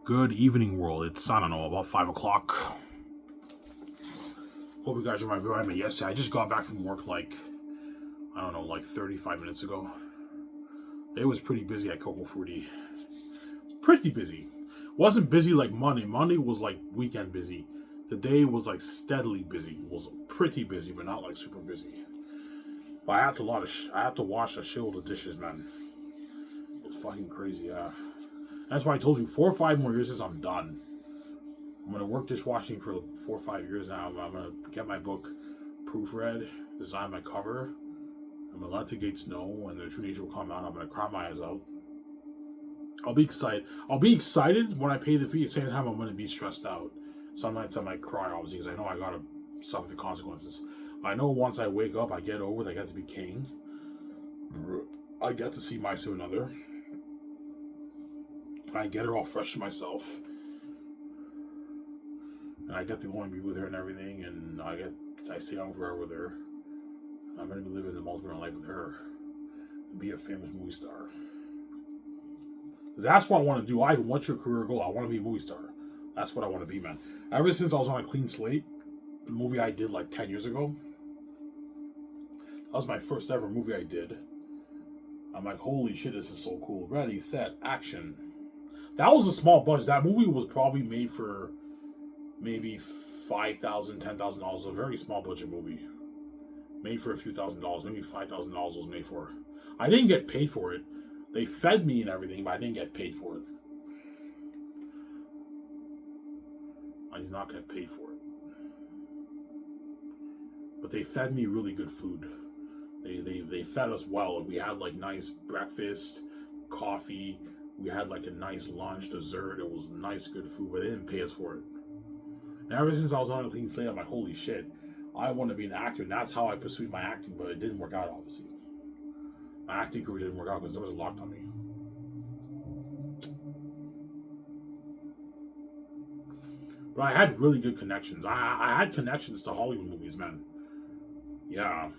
Good evening, world. It's, I don't know, about 5 o'clock. Hope you guys are my environment. Yesterday, I just got back from work I don't know, 35 minutes ago. It was pretty busy at Coco Fruity. Pretty busy. Wasn't busy like Monday. Monday was like weekend busy. Today was like steadily busy. It was pretty busy, but not like super busy. But I had I had to wash a shitload of dishes, man. It's fucking crazy, yeah. That's why I told you 4 or 5 more years is I'm done. I'm gonna work dishwashing for 4 or 5 years now. I'm gonna get my book proofread, design my cover. I'm gonna let the gates know when the true nature will come out. I'm gonna cry my eyes out. I'll be excited. I'll be excited when I pay the fee. At the same time, I'm gonna be stressed out. Some nights I might cry, obviously, because I know I gotta suffer the consequences. I know once I wake up, I get over it. I get to be king. I get to see my significant other. I get her all fresh to myself. And I get to go and be with her and everything, and I stay on forever with her. I'm gonna be living the multi-million life with her. And be a famous movie star. That's what I want to do. What's your career goal? I want to be a movie star. That's what I want to be, man. Ever since I was on A Clean Slate, the movie I did like 10 years ago, that was my first ever movie I did. I'm like, holy shit, this is so cool. Ready, set, action. That was a small budget. That movie was probably made for maybe $5,000, $10,000. It was a very small budget movie. Made for a few $1,000s. Maybe $5,000 was made for. I didn't get paid for it. They fed me and everything, but I didn't get paid for it. I did not get paid for it. But they fed me really good food. They fed us well. We had like nice breakfast, coffee. We had like a nice lunch, dessert. It was nice, good food, but they didn't pay us for it. And ever since I was on A Clean Slate, I'm like, holy shit, I want to be an actor. And that's how I pursued my acting, but it didn't work out, obviously. My acting career didn't work out because doors were locked on me. But I had really good connections. I had connections to Hollywood movies, man. Yeah,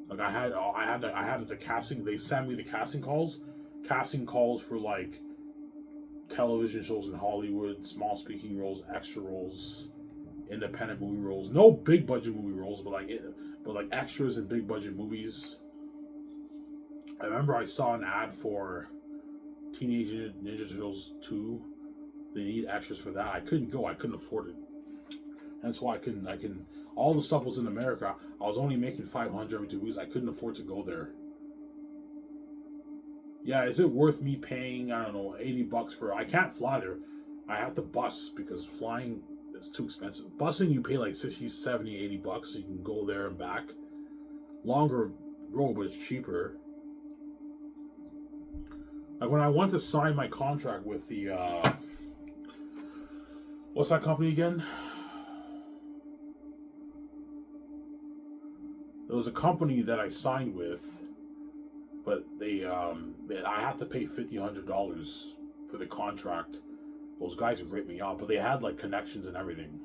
like I had the casting. They sent me the casting calls for like television shows in Hollywood, small speaking roles, extra roles, independent movie roles. No big budget movie roles, but like extras in big budget movies. I remember I saw an ad for Teenage Ninja Turtles 2. They need extras for that. I couldn't go. I couldn't afford it. That's why I couldn't. All the stuff was in America. I was only making $500 every 2 weeks. I couldn't afford to go there. Yeah, is it worth me paying, I don't know, $80 for? I can't fly there. I have to bus because flying is too expensive. Busing, you pay like 60, 70, $80 so you can go there and back. Longer road, but it's cheaper. Like when I went to sign my contract with the what's that company again? There was a company that I signed with, but I had to pay $1,500 for the contract. Those guys ripped me off, but they had like connections and everything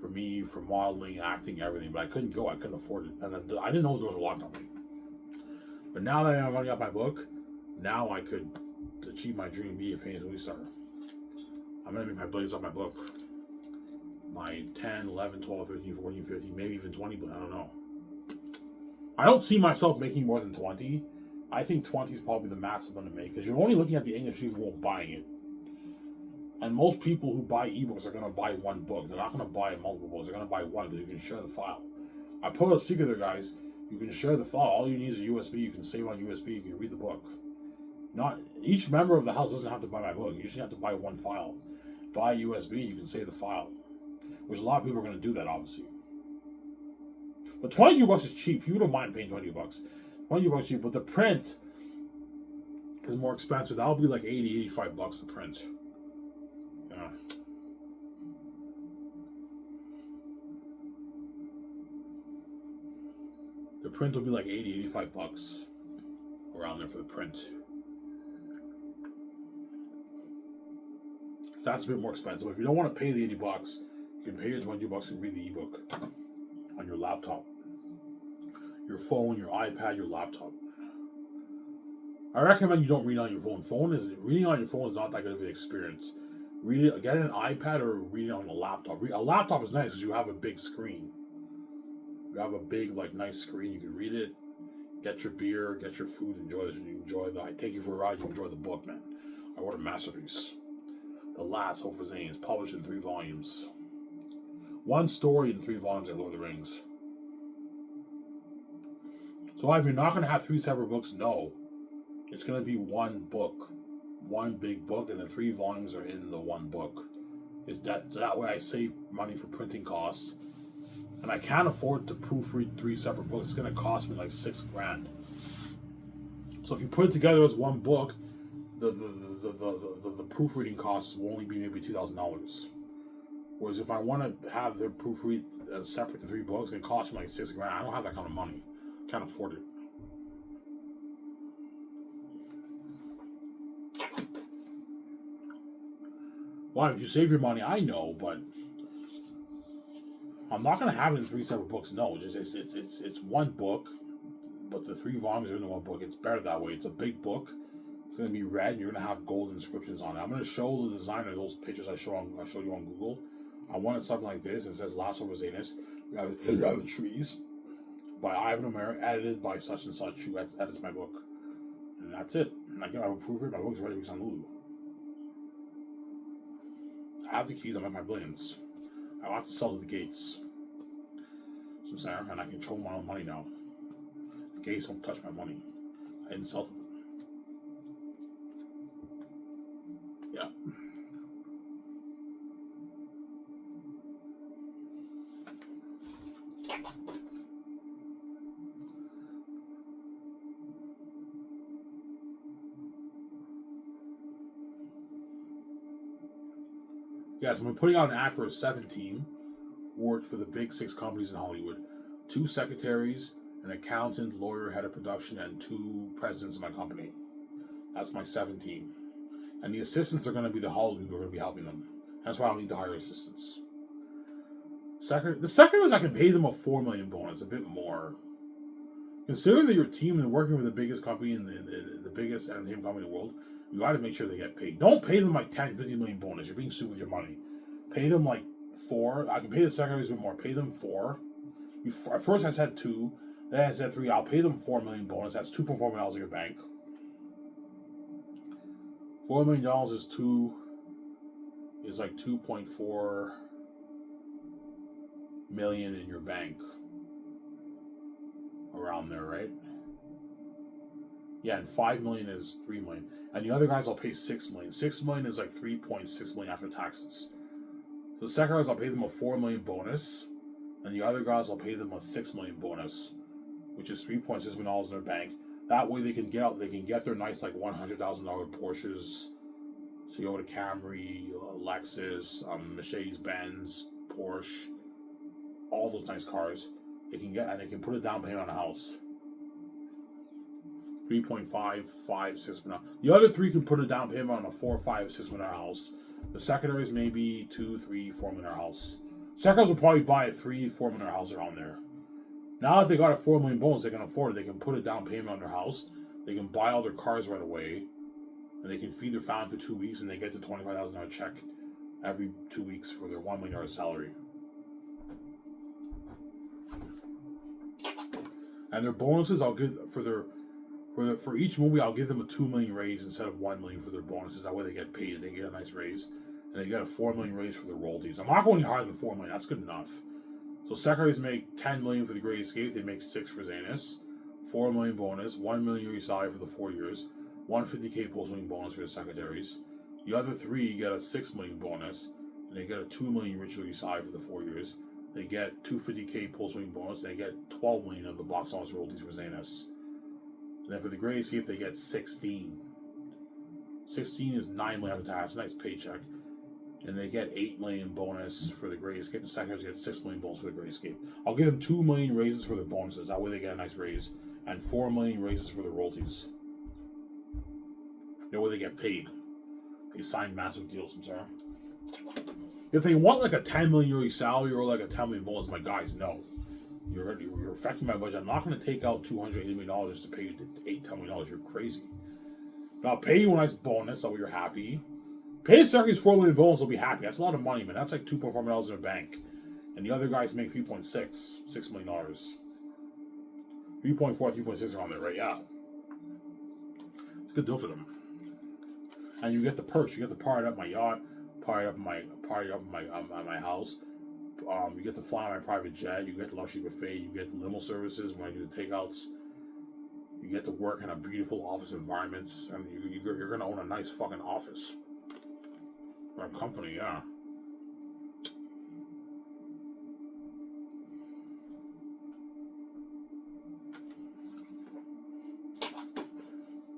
for me, for modeling, acting, everything. But I couldn't go. I couldn't afford it, and I didn't know the doors were locked on me. But now that I'm running up my book, now I could achieve my dream, be a famous movie star. I'm gonna make my blaze up my book. My 10, 11, 12, 13, 14, 15, maybe even 20, but I don't know. I don't see myself making more than 20. I think 20 is probably the max I'm going to make because you're only looking at the English people buying it. And most people who buy ebooks are going to buy one book. They're not going to buy multiple books. They're going to buy one because you can share the file. I put a secret there, guys. You can share the file. All you need is a USB. You can save on USB. You can read the book. Not each member of the house doesn't have to buy my book. You just have to buy one file. Buy a USB. You can save the file. Which a lot of people are going to do that, obviously. But $22 is cheap. People don't mind paying $20. $20 cheap, but the print is more expensive. That'll be like $80, $85 the print. Yeah. The print will be like $80, $85 around there for the print. That's a bit more expensive. If you don't want to pay the $80, you can pay your $20 and read the ebook on your laptop, your phone, your iPad, your laptop. I recommend you don't read on your phone. Reading on your phone is not that good of an experience. Read it. Get an iPad or read it on a laptop. A laptop is nice because you have a big screen. You have a big, like, nice screen. You can read it. Get your beer. Get your food. Enjoy this. You enjoy the. I take you for a ride. You enjoy the book, man. I wrote a masterpiece. The Last Hope for Zane is published in 3 volumes. One story in 3 volumes of Lord of the Rings. So if you're not going to have 3 separate books, no. It's going to be one book. One big book, and the 3 volumes are in the one book. That way I save money for printing costs. And I can't afford to proofread 3 separate books. It's going to cost me like $6,000. So if you put it together as one book, the proofreading costs will only be maybe $2,000. Whereas if I want to have the proofread separate to 3 books, it costs me like $6,000. I don't have that kind of money. Can't afford it. Well, if you save your money, I know, but I'm not gonna have it in 3 separate books. No, it's one book, but the 3 volumes are in one book. It's better that way. It's a big book. It's gonna be red, and you're gonna have gold inscriptions on it. I'm gonna show the designer those pictures I showed you on Google. I wanted something like this. It says Last Over Zanus. You have the trees by Ivan O'Meara, edited by such and such, who edits my book, and that's it. And I get my proofread. My book's ready to be on Lulu. I have the keys. I make my billions. I don't have to sell to the gates. So I'm saying, and I control my own money now. The gates don't touch my money. I didn't sell to them. Yeah. Yes, I'm putting out an ad for a 7 team. Worked for the big 6 companies in Hollywood. 2 secretaries, an accountant, lawyer, head of production, and 2 presidents of my company. That's my 7 team. And the assistants are going to be the Hollywood people who are going to be helping them. That's why I don't need to hire assistants. The secretaries, I can pay them a $4 million bonus, a bit more. Considering that your team and working with the biggest company in the biggest entertainment company in the world, you got to make sure they get paid. Don't pay them like 10, 50 million bonus. You're being sued with your money. Pay them like 4. I can pay the secretaries a bit more. Pay them 4. At first I said 2. Then I said 3. I'll pay them $4 million bonus. That's $2.4 million in your bank. $4 million is like 2.4 million in your bank. Around there, right? Yeah, and 5 million is 3 million. And the other guys I'll pay 6 million. 6 million is like 3.6 million after taxes. So the second guys I'll pay them a 4 million bonus. And the other guys I'll pay them a 6 million bonus, which is $3.6 million in their bank. That way they can get their nice like $100,000 Porsches, Toyota Camry, Lexus, Mercedes-Benz, Porsche, all those nice cars. They can put a down payment on a house. 3.5, 5, 6 million. The other 3 can put a down payment on a 4, 5, 6 million house. The secondaries maybe 2, 3, 4 million house. Secondaries will probably buy a 3, 4 million house around there. Now if they got a 4 million bonus, they can afford it. They can put a down payment on their house. They can buy all their cars right away. And they can feed their family for 2 weeks, and they get the $25,000 check every 2 weeks for their $1 million salary. And their bonuses, I'll give for each movie, I'll give them a 2 million raise instead of 1 million for their bonuses. That way they get paid and they get a nice raise, and they get a 4 million raise for their royalties. I'm not going higher than 4 million. That's good enough. So secretaries make 10 million for the Great Escape. They make 6 for Zanus. 4 million bonus, 1 million year salary for the 4 years, 150K post-winning bonus for the secretaries. The other 3 get a 6 million bonus, and they get a 2 million year salary for the 4 years. They get 250K post-winning bonus, and they get 12 million of the box office royalties for Zanus. And then for the Great Escape, they get 16. 16 is 9 million after tax, nice paycheck. And they get 8 million bonus for the Great Escape. The secretaries get 6 million bonus for the Great Escape. I'll give them 2 million raises for their bonuses. That way they get a nice raise. And 4 million raises for their royalties. That way they get paid. They sign massive deals, I'm sorry. If they want like a 10 million euro salary or like a 10 million bonus, my guys, no. You're affecting my budget. I'm not going to take out $280 million to pay you $10 million. You're crazy. But I'll pay you a nice bonus so you're happy. Pay secretaries 4 million bonus, will be happy. That's a lot of money, man. That's like $2.4 million in a bank. And the other guys make $3.6 million. 3.4, 3.6 are on there, right? Yeah. It's a good deal for them. And you get the perks. You get to party up my yacht, party up my house. You get to fly on my private jet. You get the luxury buffet. You get the limo services when I do the takeouts. You get to work in a beautiful office environment. And you're going to own a nice fucking office. Or a company, yeah.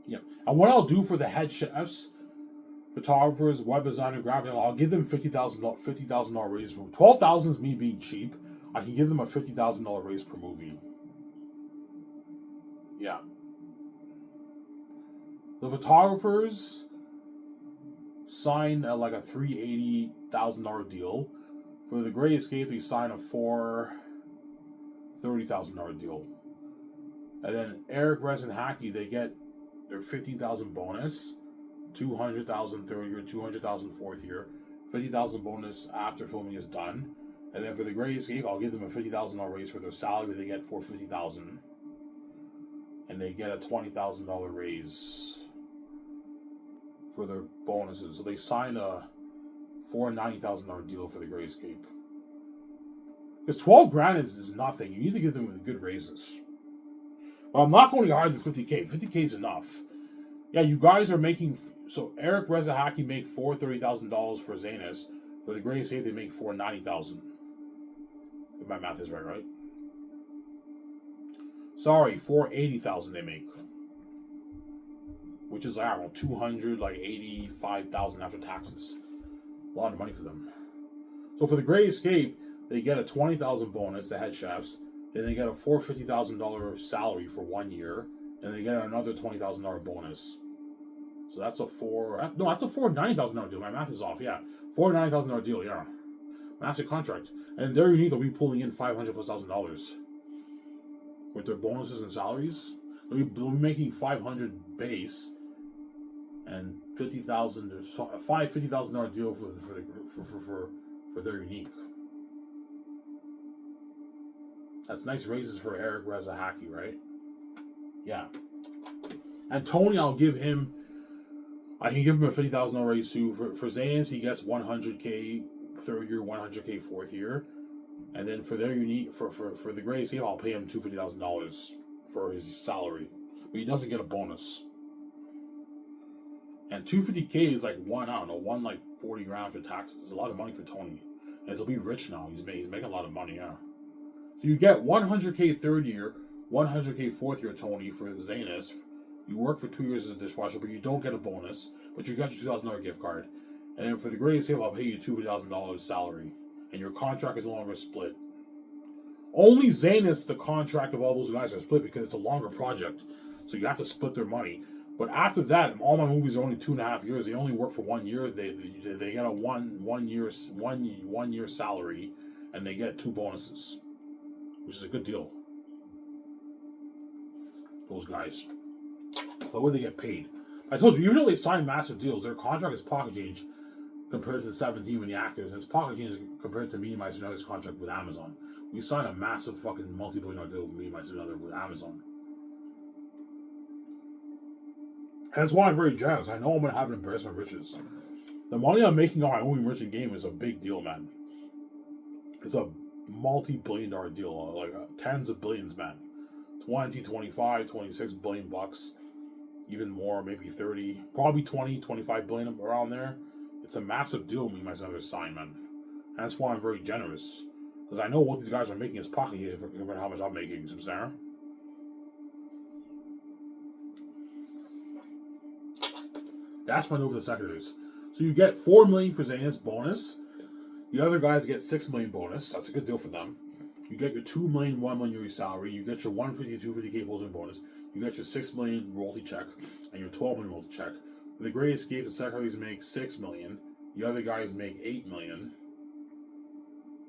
Yeah. And what I'll do for the head chefs, photographers, web designer, graphic, I'll give them $50,000 raise. $12,000 is me being cheap. I can give them a $50,000 raise per movie. Yeah. The photographers sign like a $380,000 deal. For the Great Escape, they sign a $30,000 deal. And then Eric, Rez, and Hacky, they get their $15,000 bonus, $200,000 third year, $200,000 fourth year, $50,000 bonus after filming is done. And then for the Great Escape, I'll give them a $50,000 raise for their salary. They get $450,000, and they get a $20,000 raise for their bonuses. So they sign a $490,000 deal for the Great Escape. Because $12,000 is nothing. You need to give them good raises. Well, I'm not going to higher than $50,000. $50,000 is enough. Yeah, you guys are making. So Eric, Reza, Hacky make $430,000 for Zanus. For the Great Escape, they make $490,000. If my math is right? Sorry, $480,000 they make. Which is, I don't know, $285,000 after taxes. A lot of money for them. So for the Great Escape, they get a $20,000 bonus, the head chefs. Then they get a $450,000 salary for 1 year. And they get another $20,000 bonus. So that's a that's a $490,000 deal. My math is off, yeah. $490,000 deal, yeah. Massive contract. And they're unique, they'll be pulling in $500,000+ with their bonuses and salaries. They'll be making $500 base and $50,000 deal for their unique. That's nice raises for Eric, Reza, Hacky, right? Yeah. And Tony, I can give him a $50,000 raise too. For Zanus, he gets $100K third year, $100K fourth year. And then for their unique, for the Great Escape, I'll pay him $250,000 for his salary. But he doesn't get a bonus. And $250K is like one $40,000 for taxes. It's a lot of money for Tony. And he'll be rich now. He's making a lot of money, yeah. So you get $100K third year, $100K fourth year, Tony, for Zanus. You work for 2 years as a dishwasher, but you don't get a bonus. But you got your $2,000 gift card. And then for the Great Escape, I'll pay you $250,000 salary. And your contract is no longer split. Only Zanus, the contract of all those guys, are split because it's a longer project. So you have to split their money. But after that, all my movies are only 2.5 years. They only work for 1 year. They get a one year salary, and they get 2 bonuses, which is a good deal. Those guys. So what do they get paid? I told you, even though they sign massive deals, their contract is pocket change compared to the 17 when the actors. And it's pocket change compared to me and my Tsunada's contract with Amazon. We signed a massive fucking multi-billion-dollar deal with me and my Tsunada with Amazon. That's why I'm very generous. I know I'm going to have an embarrassment of riches. The money I'm making on my movie merchant game is a big deal, man. It's a multi-billion-dollar deal. Like tens of billions, man. 20, 25, 26 billion bucks. Even more, maybe 30. Probably 20, 25 billion around there. It's a massive deal me and my Tsunada sign, man. And that's why I'm very generous. Because I know what these guys are making is pocket change compared to how much I'm making. You know. That's my move for the secondaries. So you get $4 million for Zanus bonus. The other guys get $6 million bonus. That's a good deal for them. You get your $2 million, $1 million yearly salary. You get your $150,000, $250K closing bonus. You get your $6 million royalty check and your $12 million royalty check. For the Great Escape, the secondaries make $6 million. The other guys make $8 million.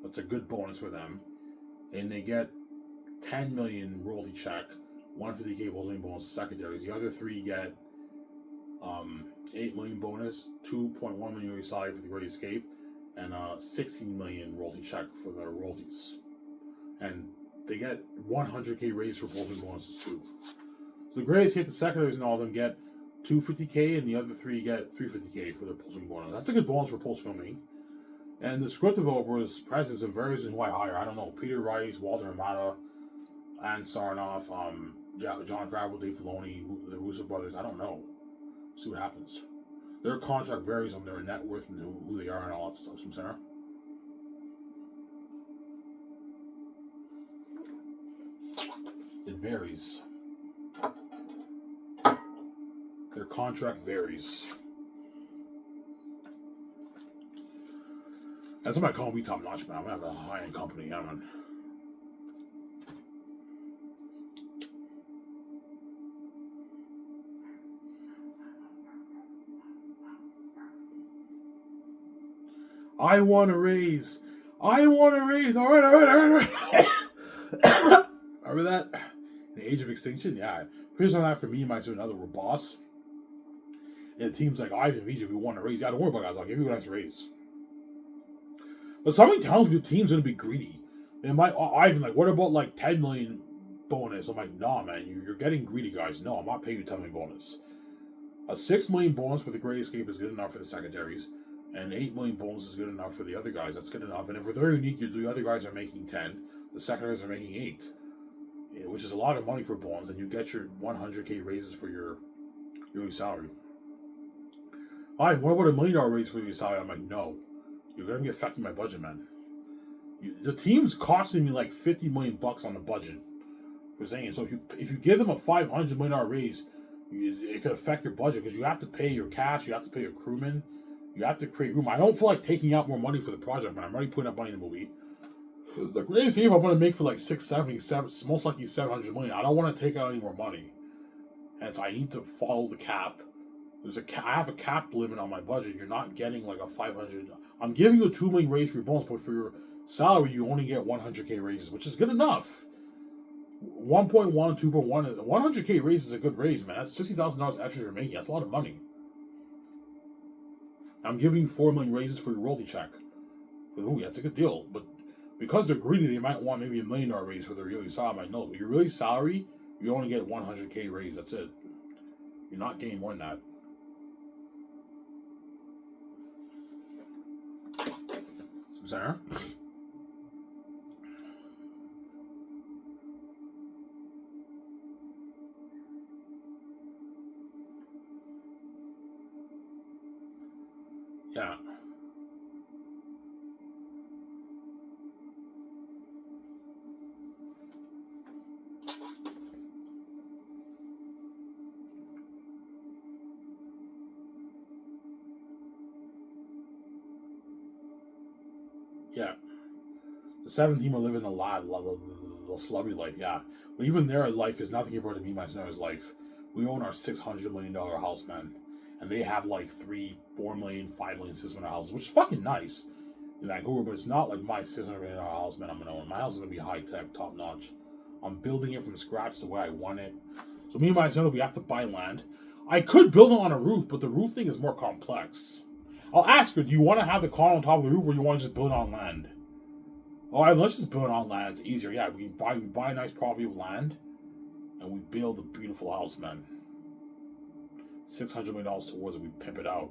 That's a good bonus for them. And they get $10 million royalty check, $150K closing bonus secondaries. The other 3 get $8 million bonus, 2.1 million salary for the Great Escape, and 16 million royalty check for their royalties. And they get 100k raise for posting bonuses too. So the Great Escape, the secondaries and all of them get 250k, and the other three get 350k for their posting bonus. That's a good bonus for post filming. And the script developers, presence, and varies in who I hire. I don't know. Peter Rice, Walter Hamada, Ann Sarnoff, Jon Favreau, Dave Filoni, the Russo brothers. I don't know. See what happens. Their contract varies on their net worth and who they are and all that stuff. Some center. It varies. Their contract varies. That's what I call me top notch, man. I'm gonna have a high end company, yeah, man. I want a raise. I want a raise. All right. Remember that? In the Age of Extinction? Yeah. Here's on that for me, myself, and another. We're boss. And teams like Ivan VJ, we want a raise. Yeah, don't worry about it, guys. I'll give you a nice raise. But something tells me the team's going to be greedy. They might, Ivan, like, what about, like, 10 million bonus? I'm like, nah, man, you're getting greedy, guys. No, I'm not paying you 10 million bonus. A 6 million bonus for the Great Escape is good enough for the secondaries. And 8 million bonus is good enough for the other guys. That's good enough. And if they're unique, the other guys are making 10. The secondaries are making 8. Which is a lot of money for bonus. And you get your 100k raises for your yearly salary. Ivan, what about $1 million raise for your salary? I'm like, no. You're going to be affecting my budget, man. The team's costing me like $50 million on the budget for saying it. So if you give them a $500 million raise, it could affect your budget because you have to pay your cash, you have to pay your crewmen, you have to create room. I don't feel like taking out more money for the project, man. I'm already putting up money in the movie. The greatest game I'm going to make for like 670, most likely 700 million. I don't want to take out any more money, and so I need to follow the cap. I have a cap limit on my budget. You're not getting like a 500. I'm giving you a 2 million raise for your bonus, but for your salary, you only get 100k raises, which is good enough. 1.1, 2.1, 100k raise is a good raise, man. That's $60,000 extra you're making. That's a lot of money. I'm giving you 4 million raises for your royalty check. Ooh, that's a good deal. But because they're greedy, they might want maybe $1 million raise for their yearly salary. I know, but your yearly salary, you only get 100k raise. That's it. You're not getting more than that. Sarah? Yeah. Yeah. The 7 team are living the celebrity life, yeah. But even their life is nothing compared to me, my Scenario's life. We own our $600 million house, man. And they have like 3, 4 million, 5 million, 6 million houses, which is fucking nice in Vancouver, but it's not like my $600 million house, man. I'm gonna own. My house is gonna be high tech, top notch. I'm building it from scratch the way I want it. So me and my son, we have to buy land. I could build it on a roof, but the roof thing is more complex. I'll ask her, do you want to have the car on top of the roof, or do you want to just build it on land? Oh, let's just build it on land. It's easier. Yeah, we buy a nice property of land, and we build a beautiful house, man. $600 million towards it. We pimp it out.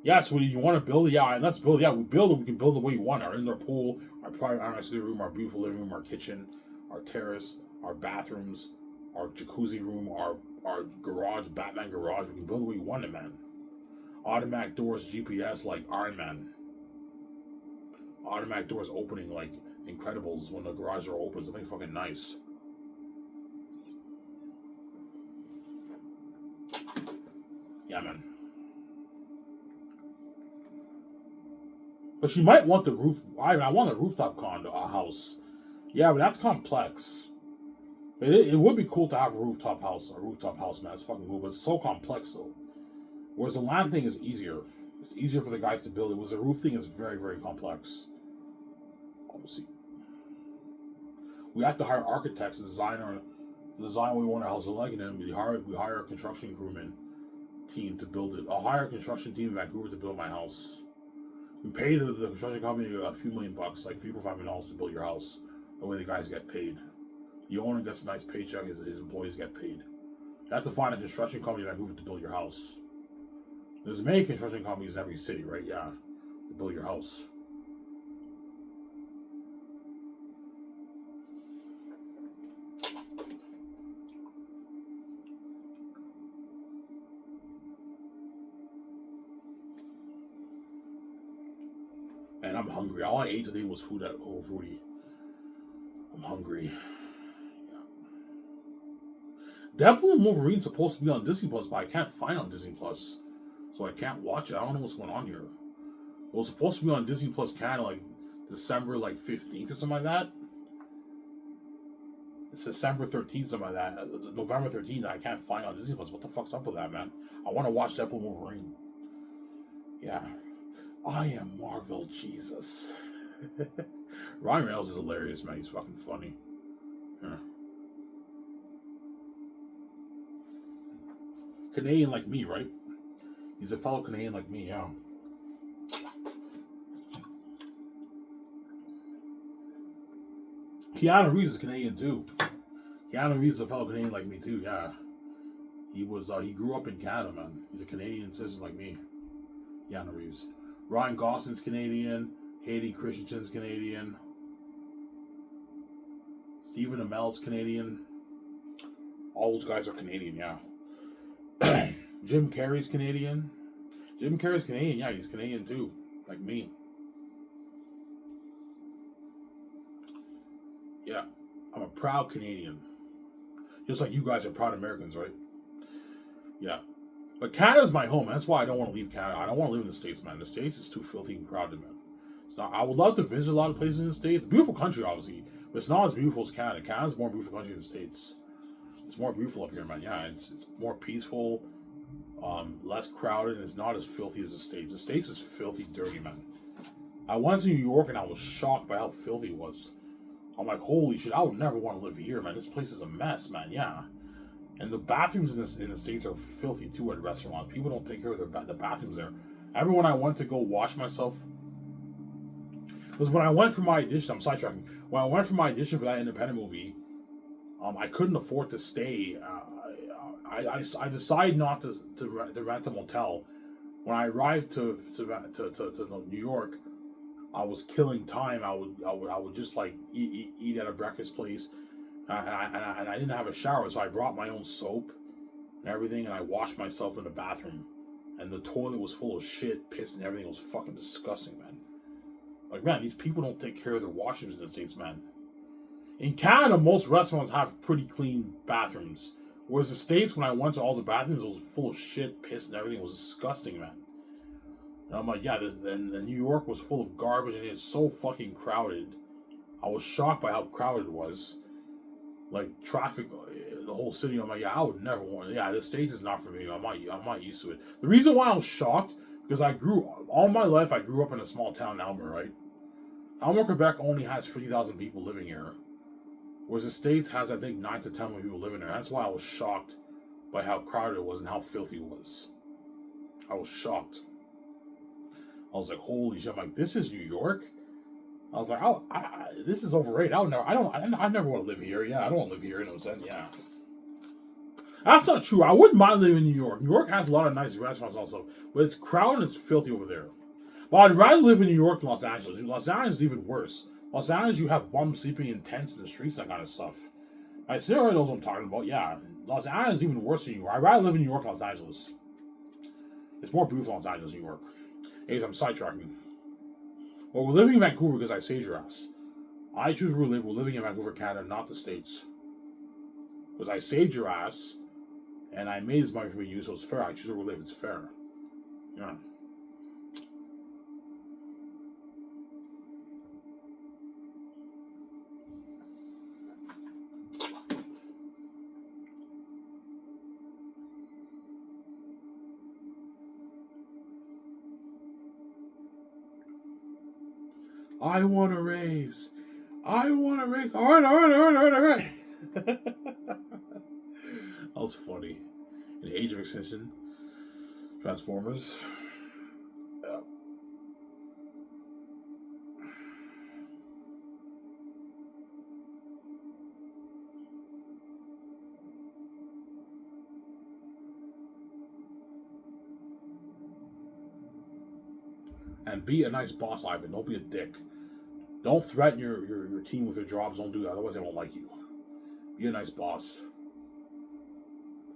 Yeah, so you want to build it? Yeah, let's build it. Yeah, we build it. We can build it the way you want. Our indoor pool, our private nice living room, our beautiful living room, our kitchen, our terrace, our bathrooms, our jacuzzi room, our garage, Batman garage. We can build it the way you want it, man. Automatic doors, GPS, like Iron Man. Automatic doors opening like Incredibles when the garage door opens. Something fucking nice. Yeah, man. But she might want the roof. I want a rooftop condo, a house. Yeah, but that's complex. It would be cool to have a rooftop house, man. It's fucking cool, but it's so complex though. Whereas the land thing is easier. It's easier for the guys to build it. Whereas the roof thing is very, very complex. Obviously, we have to hire architects to design what we want our house to like, and then we hire a construction crewman team to build it. I'll hire a construction team in Vancouver to build my house. You pay the construction company a few $1 million, like $3.5 million to build your house. The way the guys get paid. The owner gets a nice paycheck, his employees get paid. You have to find a construction company in Vancouver to build your house. There's many construction companies in every city, right? Yeah, to build your house. And I'm hungry. All I ate today was food at Whole Footy. I'm hungry. Deadpool and Wolverine's supposed to be on Disney Plus, but I can't find it on Disney Plus. So I can't watch it. I don't know what's going on here. It was supposed to be on Disney Plus Canada like December 15th or something like that. It's December 13th, something like that. It's November 13th. I can't find it on Disney Plus. What the fuck's up with that, man? I want to watch Deadpool and Wolverine. Yeah. I am Marvel Jesus. Ryan Reynolds is hilarious, man. He's fucking funny. Yeah. Canadian like me, right? He's a fellow Canadian like me, yeah. Keanu Reeves is Canadian too. Keanu Reeves is a fellow Canadian like me too, yeah. He grew up in Canada, man. He's a Canadian citizen like me. Keanu Reeves. Ryan Gosling's Canadian. Hayden Christensen's Canadian. Stephen Amell's Canadian. All those guys are Canadian, yeah. Jim Carrey's Canadian. Jim Carrey's Canadian, yeah, he's Canadian too, like me. Yeah, I'm a proud Canadian. Just like you guys are proud Americans, right? Yeah. But Canada's my home. That's why I don't want to leave Canada. I don't want to live in the States, man. The States is too filthy and crowded, man. So I would love to visit a lot of places in the States. Beautiful country, obviously. But it's not as beautiful as Canada. Canada's a more beautiful country than the States. It's more beautiful up here, man. Yeah, it's more peaceful, less crowded, and it's not as filthy as the States. The States is filthy, dirty, man. I went to New York and I was shocked by how filthy it was. I'm like, holy shit, I would never want to live here, man. This place is a mess, man. Yeah. And the bathrooms in the States are filthy too at restaurants. People don't take care of the bathrooms there. Everyone I went to go wash myself, because when I went for my audition, I'm sidetracking. When I went for my audition for that independent movie, I couldn't afford to stay. I decided not to rent a motel. When I arrived to New York, I was killing time. I would just like eat at a breakfast place, and I didn't have a shower, so I brought my own soap and everything, and I washed myself in the bathroom, and the toilet was full of shit, piss, and everything. It was fucking disgusting, man. Like, man, these people don't take care of their washrooms in the States, man. In Canada, most restaurants have pretty clean bathrooms, whereas the States, when I went to all the bathrooms, it was full of shit, piss, and everything. It was disgusting, man. And I'm like, yeah, and New York was full of garbage, and it's so fucking crowded. I was shocked by how crowded it was. Like, traffic, the whole city. I'm like, yeah, I would never want it. Yeah, the States is not for me. I'm not used to it. The reason why I was shocked, because all my life, I grew up in a small town in Elmer, right? Elmer, Quebec only has 50,000 people living here. Whereas the States has, I think, 9 to 10 million people living there. That's why I was shocked by how crowded it was and how filthy it was. I was shocked. I was like, holy shit. I'm like, this is New York? I was like, this is overrated. I never want to live here. Yeah, I don't want to live here. You know what I'm saying? Yeah. That's not true. I wouldn't mind living in New York. New York has a lot of nice restaurants also. But it's crowded and it's filthy over there. But I'd rather live in New York than Los Angeles. Los Angeles is even worse. Los Angeles, you have bums sleeping in tents in the streets, that kind of stuff. I still already knows what I'm talking about. Yeah, Los Angeles is even worse than New York. I'd rather live in New York than Los Angeles. It's more beautiful in Los Angeles, New York. Anyways, I'm sidetracking. Well, we're living in Vancouver because I saved your ass. I choose where we live. We're living in Vancouver, Canada, not the States. Because I saved your ass, and I made this money for you, so it's fair. I choose where we live. It's fair. Yeah. I want a raise. I want a raise. All right. That was funny. In the Age of Extinction. Transformers. Yeah. And be a nice boss, Ivan. Don't be a dick. Don't threaten your team with their jobs. Don't do that. Otherwise, they won't like you. Be a nice boss.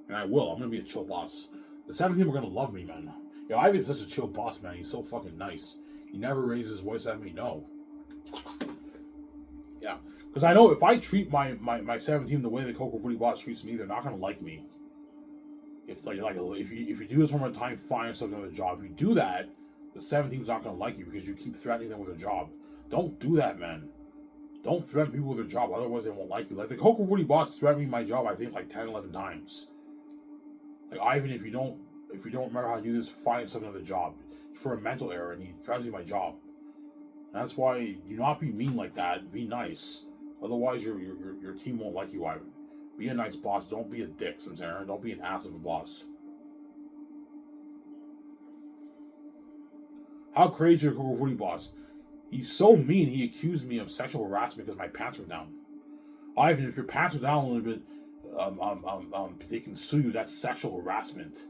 And I will. I'm going to be a chill boss. The 17 are going to love me, man. Yo, Ivan's such a chill boss, man. He's so fucking nice. He never raises his voice at me. No. Yeah. Because I know if I treat my 17 the way the Coco Frutti boss treats me, they're not going to like me. If if you do this one more time, find something on the job. If you do that, the 17's not going to like you because you keep threatening them with a job. Don't do that, man. Don't threaten people with a job, otherwise they won't like you. Like the Coco Frutti boss threatened me my job, I think like 10, 11 times. Like Ivan, if you don't remember how to do this, find something on the job for a mental error, and he threatens me my job. And that's why do not be mean like that. Be nice. Otherwise, your team won't like you, Ivan. Be a nice boss. Don't be a dick, Samsara. Don't be an ass of a boss. How crazy is your Coco Frutti boss? He's so mean, he accused me of sexual harassment because my pants were down. Ivan, if your pants are down a little bit, they can sue you. That's sexual harassment.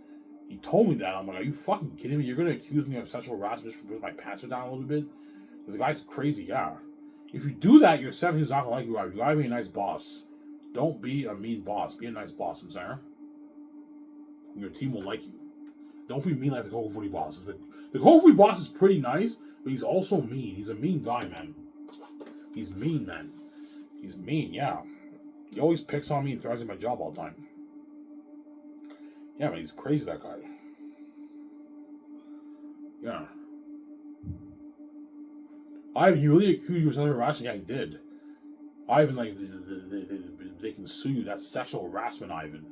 He told me that. I'm like, are you fucking kidding me? You're going to accuse me of sexual harassment because my pants are down a little bit? Because the guy's crazy, yeah. If you do that, your 17's not going to like you, Ivan. You got to be a nice boss. Don't be a mean boss. Be a nice boss, I'm sorry. Your team will like you. Don't be mean like the Coco Frutti boss. The Coco Frutti boss is pretty nice, but he's also mean. He's a mean guy, man. He's mean, man. He's mean, yeah. He always picks on me and throws in my job all the time. Yeah, man, he's crazy, that guy. Yeah. Ivan, he really accused you of sexual harassment? Yeah, he did. Ivan, like, they can sue you. That's sexual harassment, Ivan.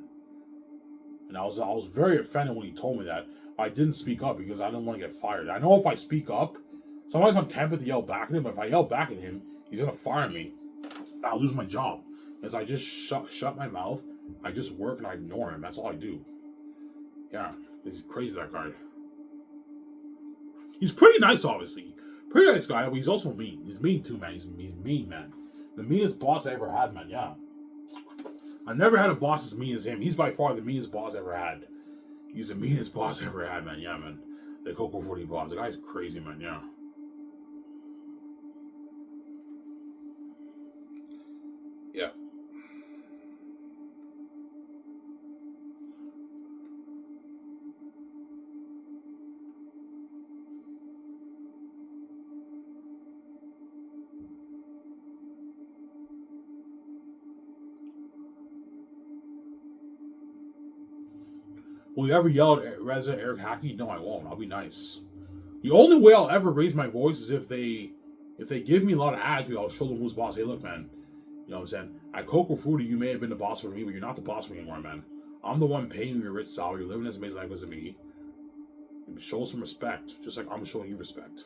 And I was very offended when he told me that. I didn't speak up because I didn't want to get fired. I know if I speak up, sometimes I'm tempted to yell back at him, but if I yell back at him, he's going to fire me. I'll lose my job. Because I just shut my mouth, I just work and I ignore him. That's all I do. Yeah, he's crazy, that guy. He's pretty nice, obviously. Pretty nice guy, but he's also mean. He's mean too, man. He's mean, man. The meanest boss I ever had, man, yeah. I never had a boss as mean as him. He's by far the meanest boss I ever had. He's the meanest boss I ever had, man. Yeah, man. The Coco Frutti boss. The guy's crazy, man, yeah. Yeah. Will you ever yell at Resident Eric Hackey? No, I won't. I'll be nice. The only way I'll ever raise my voice is if they give me a lot of attitude. I'll show them who's boss. Hey, look, man. You know what I'm saying? At Coco Frutti, you may have been the boss for me, but you're not the boss for me anymore, man. I'm the one paying you your rich salary. You're living as amazing life as me. Show some respect, just like I'm showing you respect.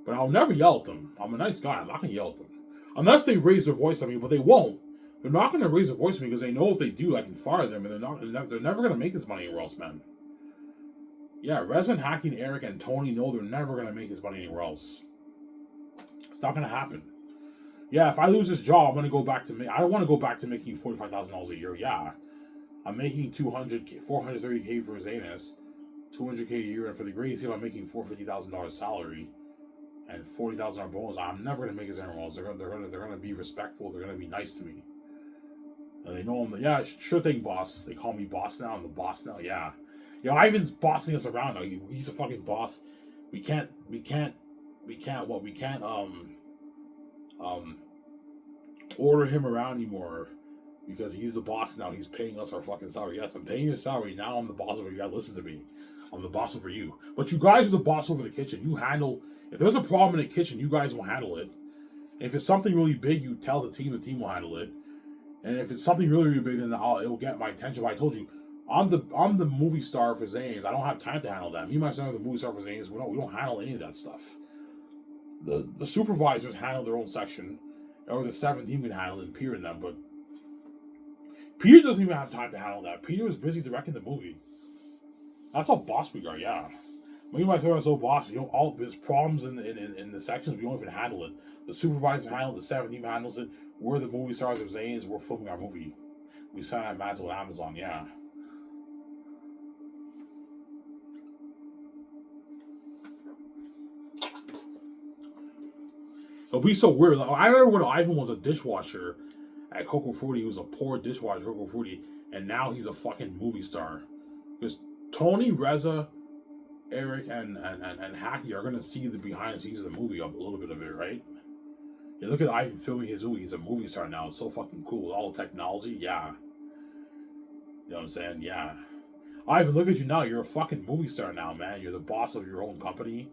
But I'll never yell at them. I'm a nice guy. I'm not gonna yell at them unless they raise their voice at me. But they won't. They're not gonna raise their voice at me because they know if they do, I can fire them, and they're never gonna make this money anywhere else, man. Yeah, Resident Hacking, Eric, and Tony know they're never gonna make this money anywhere else. It's not gonna happen. Yeah, if I lose this job, I'm gonna go back to I don't want to go back to making $45,000 a year. Yeah, I'm making $430K for Zanus, $200K a year, and for the greatest team, I'm making $450,000 salary and $40,000 bonus. I'm never gonna make this anywhere else. They're gonna be respectful. They're gonna be nice to me. And they know I'm sure thing, boss. They call me boss now. I'm the boss now. Yeah. You know, Ivan's bossing us around now. He's a fucking boss. We can't order him around anymore because he's the boss now. He's paying us our fucking salary. Yes, I'm paying your salary. Now I'm the boss over you. You gotta listen to me. I'm the boss over you. But you guys are the boss over the kitchen. You handle, if there's a problem in the kitchen, you guys will handle it. And if it's something really big, you tell the team will handle it. And if it's something really, really big, then it will get my attention. But I told you, I'm the movie star for Zanes. I don't have time to handle that. Me and my son are the movie star for Zanes. We don't handle any of that stuff. The supervisors handle their own section, or the 17 can handle it, and Peter and them. But Peter doesn't even have time to handle that. Peter was busy directing the movie. That's how boss we are, yeah. Me and my son are so bossy. All there's problems in the sections, we don't even handle it. The supervisor handles it, the 7 team handles it. We're the movie stars of Zanes, we're filming our movie. We sign that massive with Amazon, yeah. It'll be so weird. Like, I remember when Ivan was a dishwasher at Coco Frutti. He was a poor dishwasher at Coco Frutti, and now he's a fucking movie star. Because Tony, Reza, Eric, and Hacky are gonna see the behind the scenes of the movie, a little bit of it, right? You look at Ivan filming his movie. He's a movie star now. It's so fucking cool. All the technology, yeah. You know what I'm saying? Yeah. Ivan, look at you now. You're a fucking movie star now, man. You're the boss of your own company,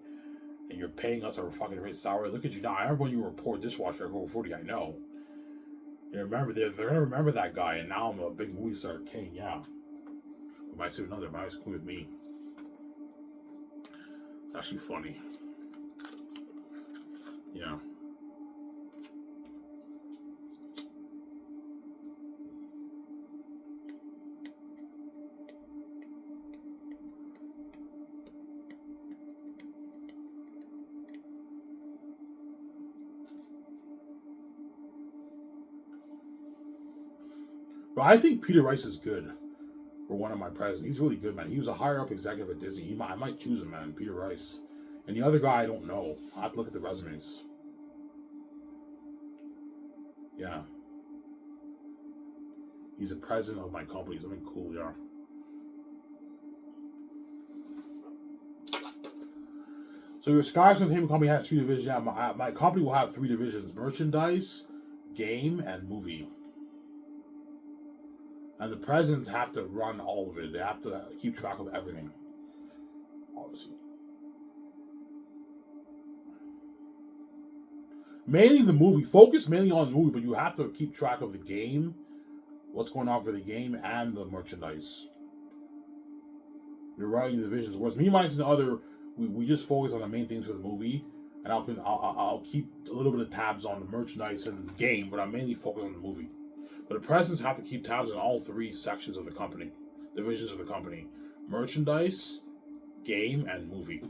and you're paying us our fucking rate salary. Look at you now. I remember when you were a poor dishwasher at Coco Frutti. I know. You remember they're gonna remember that guy, and now I'm a big movie star king. Yeah. With my suit, another, my eyes cool with me. It's actually funny. Yeah. But I think Peter Rice is good for one of my presidents. He's really good, man. He was a higher up executive at Disney. I might choose him, man. Peter Rice. And the other guy, I don't know. I have to look at the resumes. Yeah. He's the president of my company. Something cool, yeah. So your Skies Entertainment Company has 3 divisions. Yeah, my company will have 3 divisions: merchandise, game, and movie. And the presidents have to run all of it. They have to keep track of everything. Obviously. Mainly the movie. Focus mainly on the movie, but you have to keep track of the game, what's going on for the game, and the merchandise. You're running the divisions. Whereas me, and the other, we just focus on the main things for the movie, and I'll keep a little bit of tabs on the merchandise and the game, but I'm mainly focused on the movie. But the presidents have to keep tabs on all 3 sections of the company, divisions of the company: merchandise, game, and movie.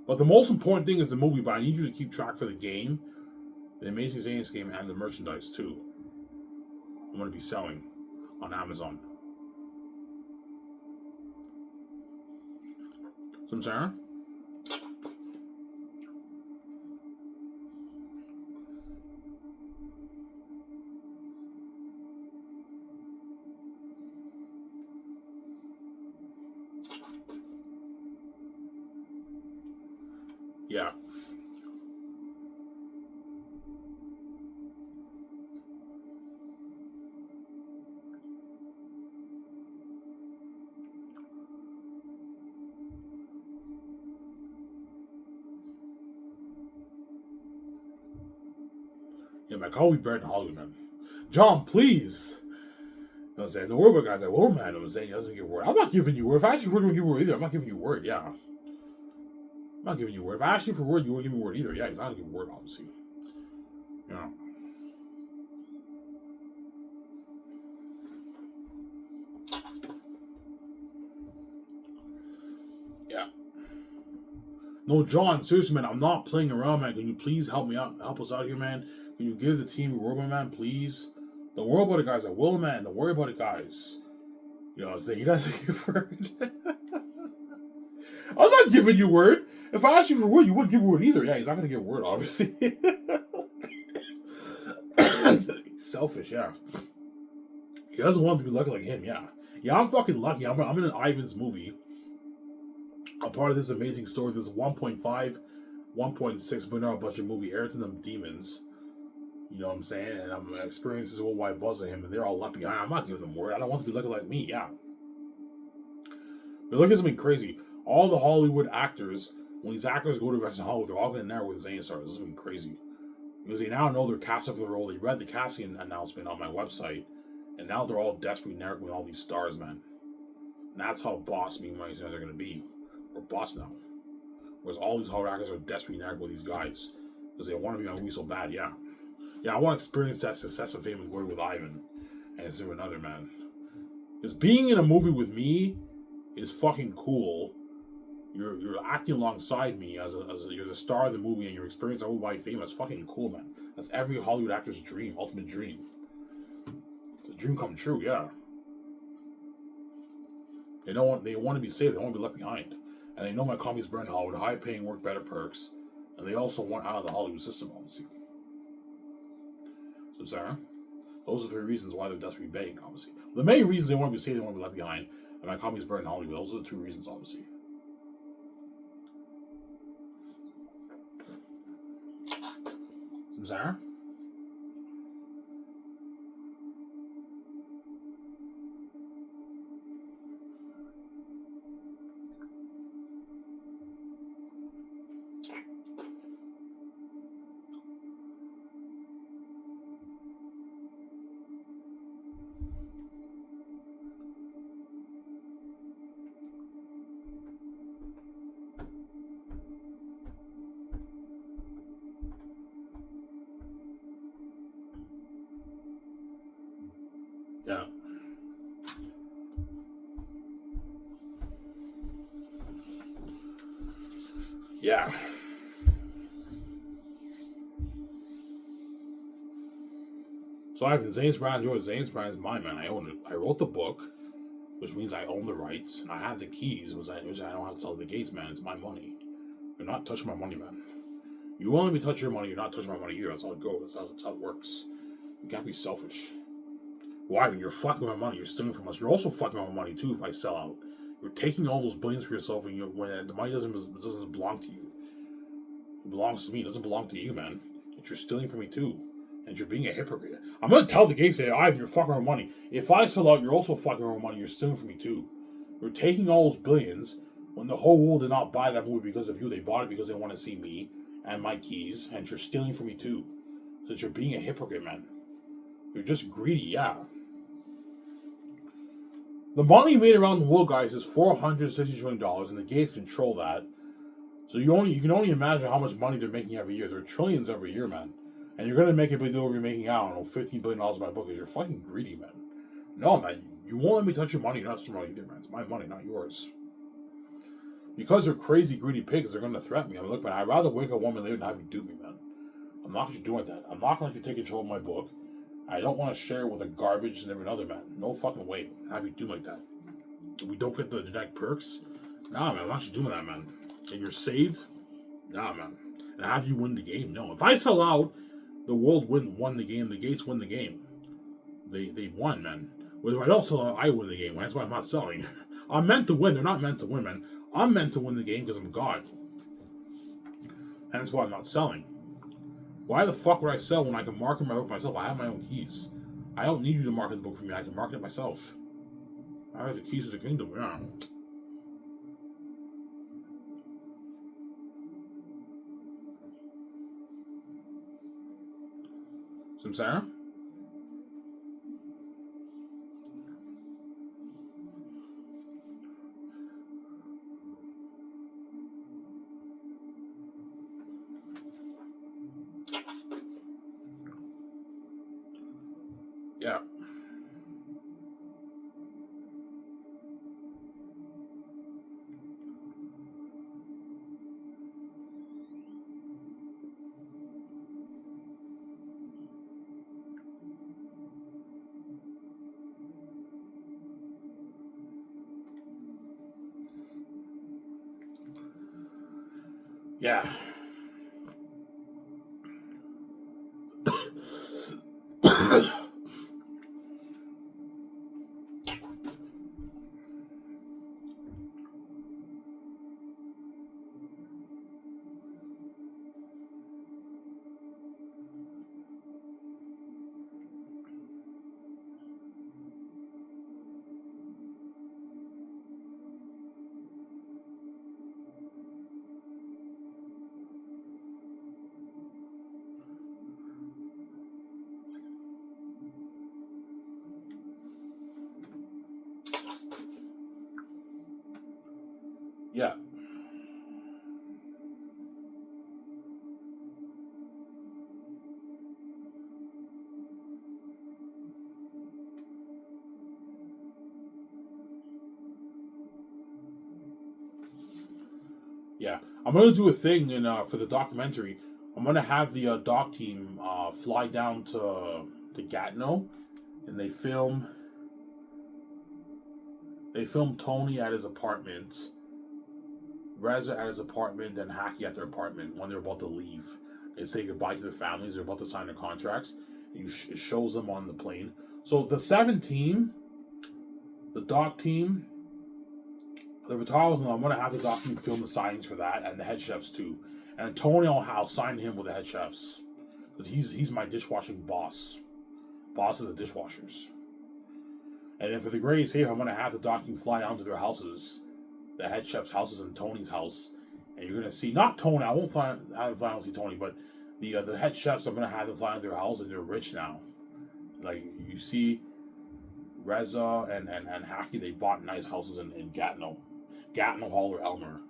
But the most important thing is the movie, but I need you to keep track for the game, the Amazing Zanes game, and the merchandise too. I'm going to be selling on Amazon. So I'm saying? Yeah. Yeah, my call will be better than Hollywood, man. John, please. You know what I'm saying? The word guy's like, well, man, I'm saying he doesn't give word. I'm not giving you word. If I ask you for word, you give me word either. I'm not giving you word, yeah. I'm not giving you word. If I ask you for word, you won't give me word either. Yeah, he's not giving word, obviously. Yeah. Yeah. No, John, seriously, man, I'm not playing around, man. Can you please help me out, help us out here, man? Can you give the team a word, man, please? Don't worry about it, guys. I will, man. Don't worry about it, guys. You know what I'm saying? He doesn't give word. I'm not giving you word. If I asked you for word, you wouldn't give word either. Yeah, he's not going to give word, obviously. He's selfish, yeah. He doesn't want to be lucky like him, yeah. Yeah, I'm fucking lucky. I'm in an Ivan's movie. I'm part of this amazing story. This 1.5, 1.6 billion budget movie, Ayrton and Demons. You know what I'm saying? And I'm experiencing this worldwide buzz of him, and they're all lucky. I'm not giving them word. I don't want to be lucky like me, yeah. But look at something crazy. All the Hollywood actors, when these actors go to Western Hollywood, they're all going to narrow with Zane stars. This has been crazy. Because they now know they're cast up for the role. They read the casting announcement on my website, and now they're all desperately narrowing all these stars, man. And that's how boss me and my are going to be. We're boss now. Whereas all these Hollywood actors are desperately narrowing with these guys. Because they want to be on a movie so bad, yeah. Yeah, I want to experience that success and fame and glory with Ivan. And it's with another, man. Because being in a movie with me is fucking cool. You're acting alongside me as you're the star of the movie and you're experiencing worldwide fame. That's fucking cool, man. That's every Hollywood actor's dream, ultimate dream. It's a dream come true, yeah. They want to be saved. They want to be left behind, and they know my comedy's burning Hollywood, high paying work, better perks, and they also want out of the Hollywood system, obviously. So, Sarah, those are 3 reasons why they're desperately begging, obviously. The main reasons they want to be saved, they want to be left behind, and my comedy's burning Hollywood. Those are the 2 reasons, obviously. So, Sarah. Yeah. Yeah. So I've Zane's Brand, Zane's Brand is mine, man. I own it. I wrote the book, which means I own the rights, and I have the keys, which I don't have to tell the gates, man. It's my money. You're not touching my money, man. You won't let me touch your money, you're not touching my money either. That's how it goes. That's how it works. You can't be selfish. Why? When you're fucking my money, you're stealing from us. You're also fucking my money too if I sell out. You're taking all those billions for yourself when the money doesn't belong to you. It belongs to me. It doesn't belong to you, man. And you're stealing from me too. And you're being a hypocrite. I'm gonna tell the gays that Ivan, you're fucking our money. If I sell out, you're also fucking our money. You're stealing from me too. You're taking all those billions when the whole world did not buy that movie because of you. They bought it because they want to see me and my keys, and you're stealing from me too. So you're being a hypocrite, man. You're just greedy, yeah. The money made around the world, guys, is $460 trillion, and the gays control that. So you can only imagine how much money they're making every year. They're trillions every year, man. And you're gonna make a big deal over you're making, I don't know, $15 billion in my book because you're fucking greedy, man. No, man, you won't let me touch your money. You're not touching money either, man. It's my money, not yours. Because they're crazy, greedy pigs, they're gonna threaten me. I mean, look, man, I'd rather wake a woman later than have you dupe me, man. I'm not gonna doing that. I'm not gonna let you take control of my book. I don't want to share it with a garbage and every other man. No fucking way. Have you do like that. We don't get the genetic perks. Nah, man, I'm not doing that, man. And you're saved? Nah, man. And have you win the game? No. If I sell out, the world won the game. The gates win the game. They won, man. Whether I don't sell out, I win the game. That's why I'm not selling. I'm meant to win. They're not meant to win, man. I'm meant to win the game because I'm God. And that's why I'm not selling. Why the fuck would I sell when I can market my book myself? I have my own keys. I don't need you to market the book for me. I can market it myself. I have the keys to the kingdom, yeah. Some Sarah? Yeah. Yeah. Yeah, I'm gonna do a thing in for the documentary. I'm gonna have the doc team fly down to Gatineau, and they film Tony at his apartment, Reza at his apartment, and Hackey at their apartment when they're about to leave. They say goodbye to their families. They're about to sign their contracts. It shows them on the plane. So the 7 team, the doc team, the Vitals, and I'm gonna have the doc team film the signings for that, and the head chefs too. And Tony, I'll sign him with the head chefs because he's my dishwashing boss. Boss of the dishwashers. And then for the Grey Safe, I'm gonna have the doc team fly down to their houses, the head chef's houses and Tony's house, and you're gonna see not Tony. I won't have them fly down to see Tony, but the head chefs. I'm gonna have them fly down to their house, and they're rich now. Like you see, Reza and Hackey, they bought nice houses in Gatineau, Hall, or Elmer,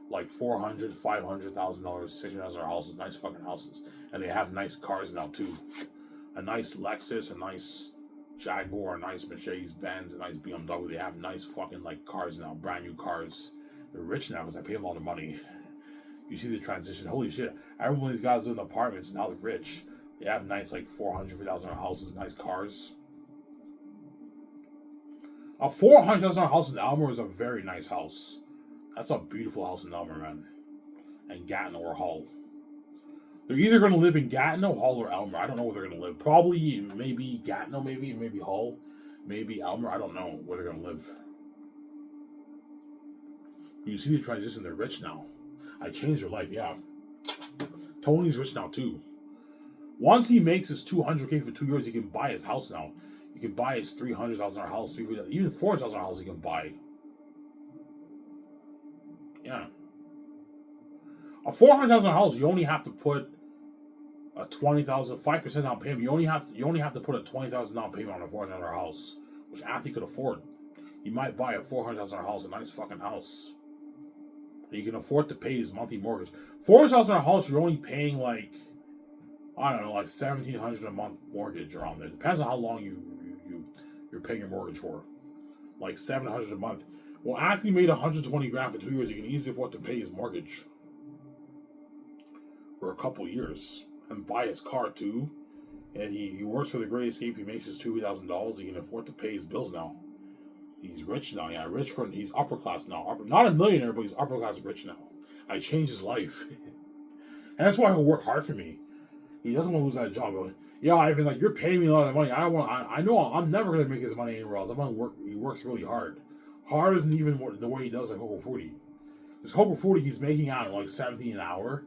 like $400,000, $500,000, $600,000 houses, nice fucking houses, and they have nice cars now too, a nice Lexus, a nice Jaguar, a nice Mercedes Benz, a nice BMW. They have nice fucking like cars now, brand new cars. They're rich now because I pay them all the money. You see the transition. Holy shit! I remember when these guys live in apartments. Now they're rich. They have nice like $400,000 houses, nice cars. A $400,000 house in Elmer is a very nice house. That's a beautiful house in Elmer, man. And Gatineau or Hull. They're either going to live in Gatineau, Hull, or Elmer. I don't know where they're going to live. Probably, maybe Gatineau, maybe Hull, maybe Elmer. I don't know where they're going to live. You see the transition. They're rich now. I changed their life, yeah. Tony's rich now, too. Once he makes his $200K for 2 years, he can buy his house now. He can buy his $300,000 house, even $400,000 house he can buy. Yeah. A $400,000 house, you only have to put a 5% down payment. You only have to put a $20,000 down payment on a $400,000 house, which Anthony could afford. He might buy a $400,000 house, a nice fucking house. And you can afford to pay his monthly mortgage. $400,000 house, you're only paying like, I don't know, like $1,700 a month mortgage around there. Depends on how long you're paying your mortgage for. Like $700 a month. Well, Anthony made $120,000 for 2 years. He can easily afford to pay his mortgage for a couple years and buy his car too. And he works for the Great Escape. He makes his $2,000. He can afford to pay his bills now. He's rich now. Yeah, he's upper class now. Not a millionaire, but he's upper class rich now. I changed his life, and that's why he'll work hard for me. He doesn't want to lose that job. But, yeah, Ivan, like you're paying me a lot of money. I don't want. I know I'm never gonna make his money anywhere else. I'm gonna work. He works really hard, harder than even the way he does at Coco 40. This Coco 40, he's making out like $17 an hour,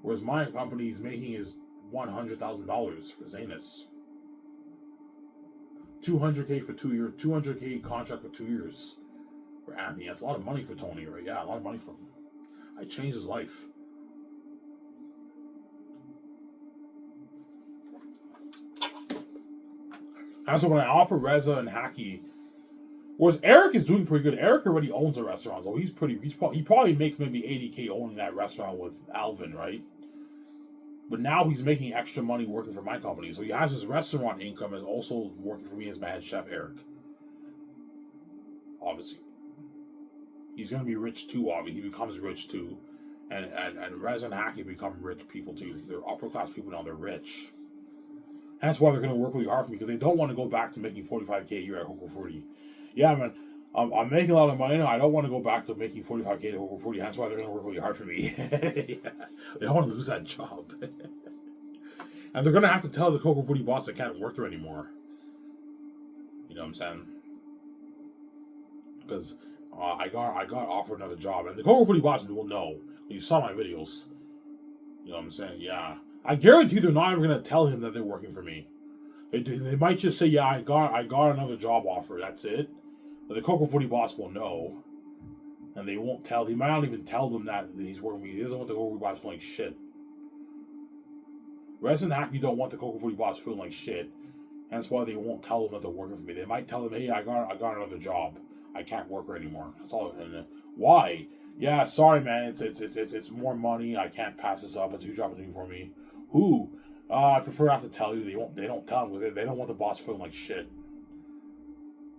whereas my company he's making is $100,000 for Zanus. $200K for 2 years. $200K contract for 2 years for Anthony. That's a lot of money for Tony, right? Yeah, a lot of money for him. I changed his life. And so when I offer Reza and Hackey, whereas Eric is doing pretty good. Eric already owns a restaurant, so he probably makes maybe $80K owning that restaurant with Alvin, right? But now he's making extra money working for my company, so he has his restaurant income and also working for me as my head chef, Eric. Obviously, he's gonna be rich too. Obviously, he becomes rich too, and Reza and Hackey become rich people too. They're upper class people now. They're rich. That's why they're going to work really hard for me because they don't want to go back to making $45K a year at Coco 40. Yeah, man, I'm making a lot of money now. I don't want to go back to making $45K to Coco 40. That's why they're going to work really hard for me. Yeah. They don't want to lose that job. And they're going to have to tell the Coco 40 boss they can't work there anymore. You know what I'm saying? Because I got offered another job. And the Coco 40 boss will know. You saw my videos. You know what I'm saying? Yeah. I guarantee they're not ever going to tell him that they're working for me. They might just say, yeah, I got another job offer. That's it. But the Coco 40 boss will know. And they won't tell. He might not even tell them that he's working with me. He doesn't want the Coco 40 boss feeling like shit. Rez and Hackney don't want the Coco 40 boss feeling like shit. That's why they won't tell them that they're working for me. They might tell them, hey, I got another job. I can't work anymore. That's all. And why? Yeah, sorry, man. It's more money. I can't pass this up. It's a huge opportunity for me. Who? I prefer not to tell you. They don't tell him because they don't want the boss feeling like shit.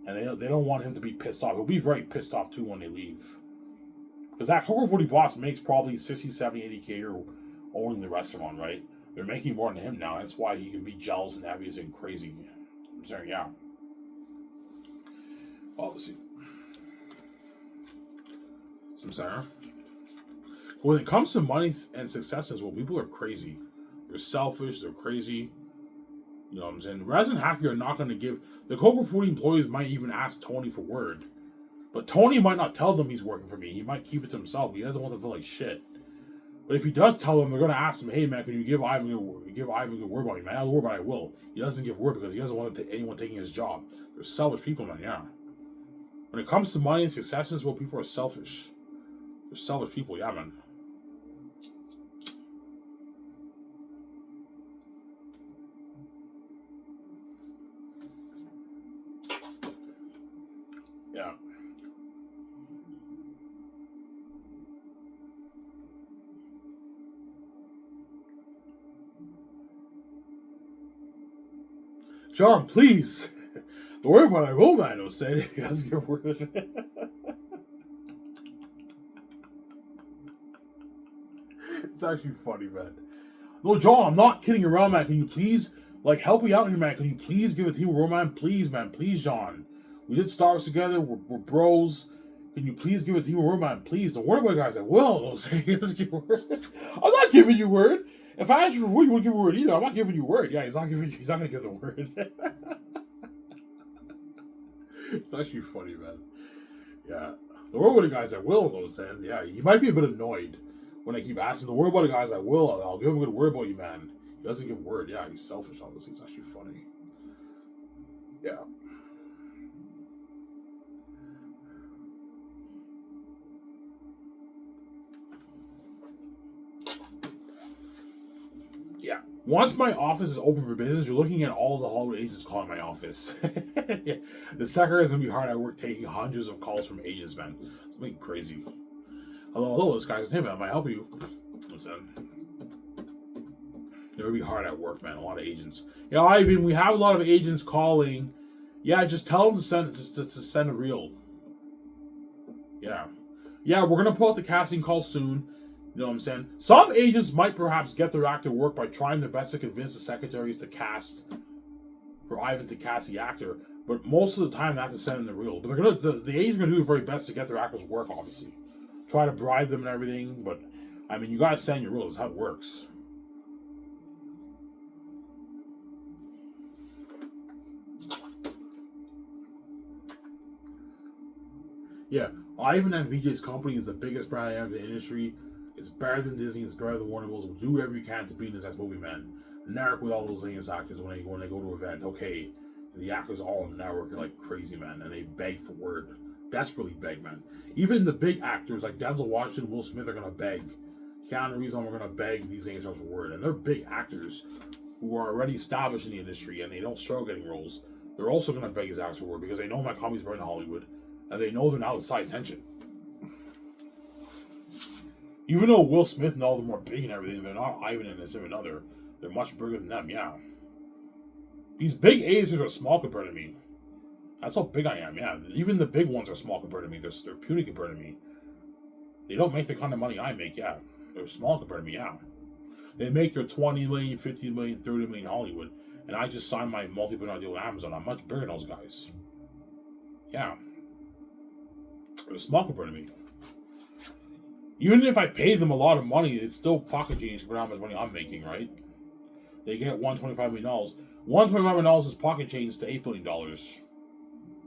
And they don't want him to be pissed off. He'll be very pissed off too when they leave. Because that Coco 40 boss makes probably 60, 70, 80K or owning the restaurant, right? They're making more than him now. That's why he can be jealous and envious and crazy. I'm saying, yeah. Obviously. So I'm saying, when it comes to money and success as well, people are crazy. They're selfish. They're crazy. You know what I'm saying? Raz and Hacky are not going to give... The Coco 40 employees might even ask Tony for word. But Tony might not tell them he's working for me. He might keep it to himself. He doesn't want to feel like shit. But if he does tell them, they're going to ask him, hey, man, can you give Ivan a word about me, man? I'll word, but I will. He doesn't give word because he doesn't want anyone taking his job. They're selfish people, man, yeah. When it comes to money and successes, well, people are selfish. They're selfish people, yeah, man. Yeah. John, please. Don't worry about it. I will, man. I said he has to get word. It's actually funny, man. No, John, I'm not kidding around, man. Can you please, help me out here, man? Can you please give a team a roll, man? Please, man. Please, John. We did Star Wars together. We're bros. Can you please give a team a roll, man? Please. Don't worry about it, guys. I will. Don't say he doesn't give word. I'm not giving you word. If I ask you for word, you won't give a word either. I'm not giving you word. Yeah, he's not going to give the word. It's actually funny, man. Yeah. Don't worry about it, guys. I will, though, saying. Yeah, he might be a bit annoyed when I keep asking. Don't worry about it, guys. I will. I'll give him a good word about you, man. He doesn't give word. Yeah, he's selfish, obviously. It's actually funny. Yeah. Yeah. Once my office is open for business, you're looking at all the Hollywood agents calling my office. Yeah. The secretary is going to be hard at work taking hundreds of calls from agents, man. It's going to be crazy. Hello, this guy's him, man. Might help you. Listen. It would be hard at work, man. A lot of agents. You know, Ivan, we have a lot of agents calling. Yeah, just tell them to send a reel. Yeah. Yeah, we're going to pull out the casting call soon. You know what I'm saying? Some agents might perhaps get their actor work by trying their best to convince the secretaries to cast, for Ivan to cast the actor. But most of the time, they have to send in the reel. But the agent's going to do their very best to get their actors work, obviously. Try to bribe them and everything. But, I mean, you got to send your reels. That's how it works. Yeah, Ivan and VJ's company is the biggest brand in the industry. It's better than Disney. It's better than Warner Bros. We'll do whatever you can to be in this next movie, man. Network with all those Linus actors when they go to an event. Okay, the actors all on the network are like crazy, man, and they beg for word. Desperately beg, man. Even the big actors like Denzel Washington, Will Smith are gonna beg. Keanu Reeves are gonna beg these things for word, and they're big actors who are already established in the industry and they don't struggle getting roles. They're also gonna beg his actors for word because they know my comedy's better in Hollywood. And they know they're not outside attention. Even though Will Smith and all of them are big and everything, they're not Ivan and his another. They're much bigger than them, yeah. These big A's are small compared to me. That's how big I am, yeah. Even the big ones are small compared to me. They're puny compared to me. They don't make the kind of money I make, yeah. They're small compared to me, yeah. They make their 20 million, 50 million, 30 million in Hollywood. And I just signed my multi-billion deal with Amazon. I'm much bigger than those guys. Yeah. They're small compared to me. Even if I pay them a lot of money, it's still pocket change for how much money I'm making, right? They get $125 million. $125 million is pocket change to $8 billion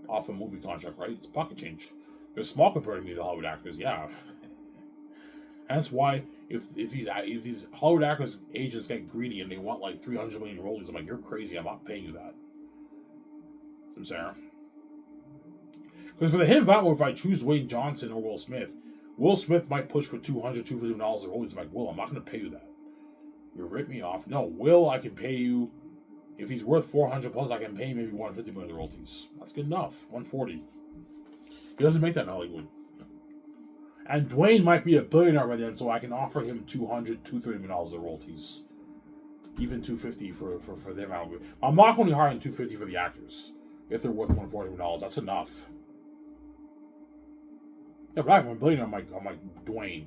off a movie contract, right? It's pocket change. They're small compared to me, the Hollywood actors, yeah. That's why if these Hollywood actors agents get greedy and they want like 300 million royalties, I'm like, you're crazy. I'm not paying you that. I'm saying. Because for the him value, if I choose Dwayne Johnson or Will Smith might push for $200, $250 million of royalties. I'm like, Will, I'm not going to pay you that. You rip me off. No, Will, I can pay you. If he's worth 400 plus, I can pay him maybe 150 million royalties. That's good enough. 140. He doesn't make that in Hollywood. And Dwayne might be a billionaire by then, so I can offer him $200, $230 million of royalties. Even $250 for them. I'm not only hiring $250 for the actors. If they're worth $140 million, that's enough. Yeah, but I have $1 billion on my Dwayne.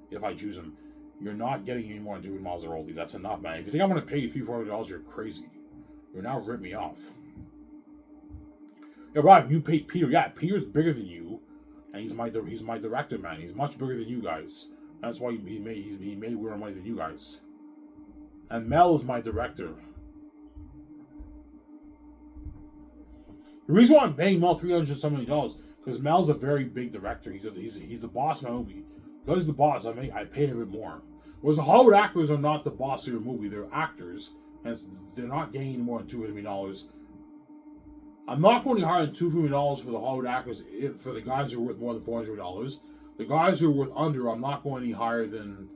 If I choose him, you're not getting any more than 2 miles of royalties. That's enough, man. If you think I'm gonna pay you $300-$400, you're crazy. You're now ripping me off. Yeah, Rob, you pay Peter. Yeah, Peter's bigger than you, and he's my director, man. He's much bigger than you guys. That's why he made more money than you guys. And Mel is my director. The reason why I'm paying Mel $300 because Mel's a very big director. He's the boss of my movie. Because he's the boss, I pay him a bit more. Whereas the Hollywood actors are not the boss of your movie. They're actors, and they're not getting any more than $200 million. I'm not going to hire $200 million for the Hollywood actors for the guys who are worth more than $400 million. The guys who are worth under, I'm not going any higher than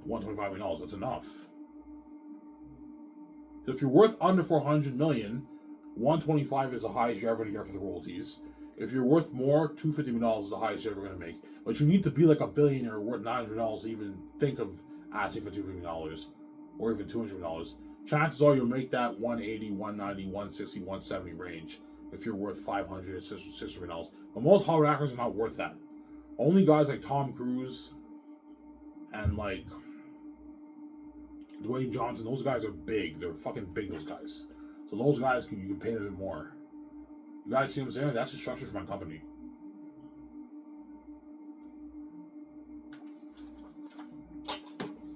$125 million. That's enough. So if you're worth under $400 million, $125 is the highest you're ever going to get for the royalties. If you're worth more, $250 million is the highest you're ever going to make. But you need to be like a billionaire worth $900 to even think of asking for $250 million or even $200 million. Chances are you'll make that 180, 190, 160, 170 range if you're worth $500, $600 million. But most Hollywood actors are not worth that. Only guys like Tom Cruise and like Dwayne Johnson, those guys are big. They're fucking big, those guys. So those guys, you can pay them a bit more. You guys see what I'm saying? That's the structure for my company.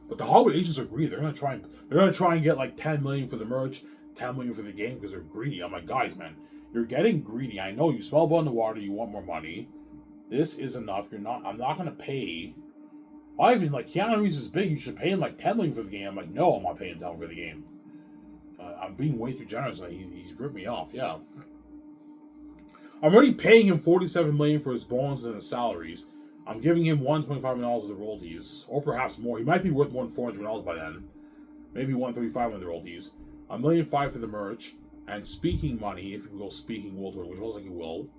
But the Hollywood agents are greedy. They're gonna try and get like $10 million for the merch, $10 million for the game because they're greedy. I'm like, guys, man, you're getting greedy. I know you smell blood in the water. You want more money. This is enough. I'm not gonna pay. I even like Keanu Reeves is big. You should pay him like $10 million for the game. I'm like, no, I'm not paying $10 million for the game. I'm being way too generous. Like he's ripped me off. Yeah. I'm already paying him $47 million for his bonuses and his salaries. I'm giving him $125 million of the royalties, or perhaps more. He might be worth more than $400 million by then. Maybe $135 million of the royalties. $1.5 million for the merch, and speaking money, if you go speaking world tour, which looks like you will.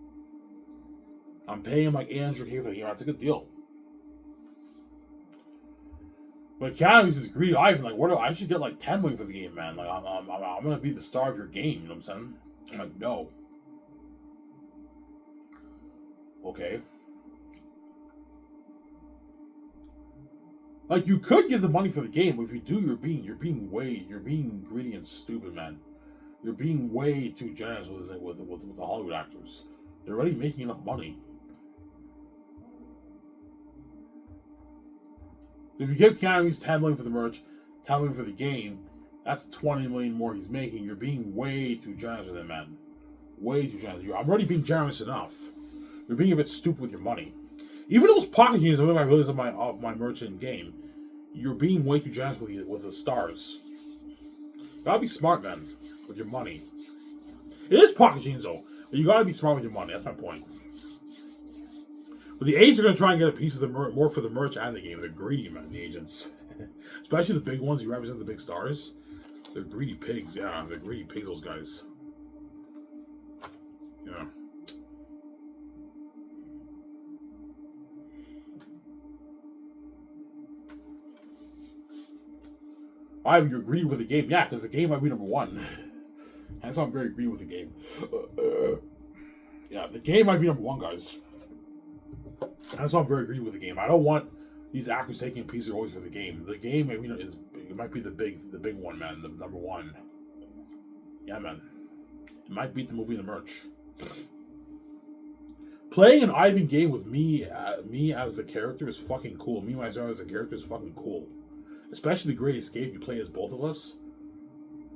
I'm paying him like $800K for the game. That's a good deal. But Keanu is greedy. Ivan, like, what? I should get like $10 million for the game, man. Like, I'm gonna be the star of your game. You know what I'm saying? I'm like, no. Okay. Like, you could give the money for the game, but if you do, you're being greedy and stupid, man. You're being way too generous with the Hollywood actors. They're already making enough money. If you give Keanu Reeves $10 million for the merch, $10 million for the game, that's $20 million more he's making. You're being way too generous with him, man. Way too generous. I'm already being generous enough. You're being a bit stupid with your money. Even those pocket games, my release of my merch in game, you're being way too generous with the stars. You gotta be smart, man, with your money. It is pocket games, though, but you gotta be smart with your money. That's my point. But the agents are gonna try and get a piece of the more for the merch and the game. They're greedy, man. The agents, especially the big ones, who represent the big stars. They're greedy pigs. Yeah, they're greedy pigs. Those guys. Yeah. You're greedy with the game. Yeah, because the game might be number one. That's why I'm very greedy with the game. Yeah, the game might be number one, guys. That's why I'm very greedy with the game. I don't want these actors taking a piece of always for the game. The game, maybe, it might be the big one, man. The number one. Yeah, man. It might beat the movie and the merch. Playing an Ivan game with me as the character is fucking cool. Me myself as the character is fucking cool. Especially the Great Escape, you play as both of us.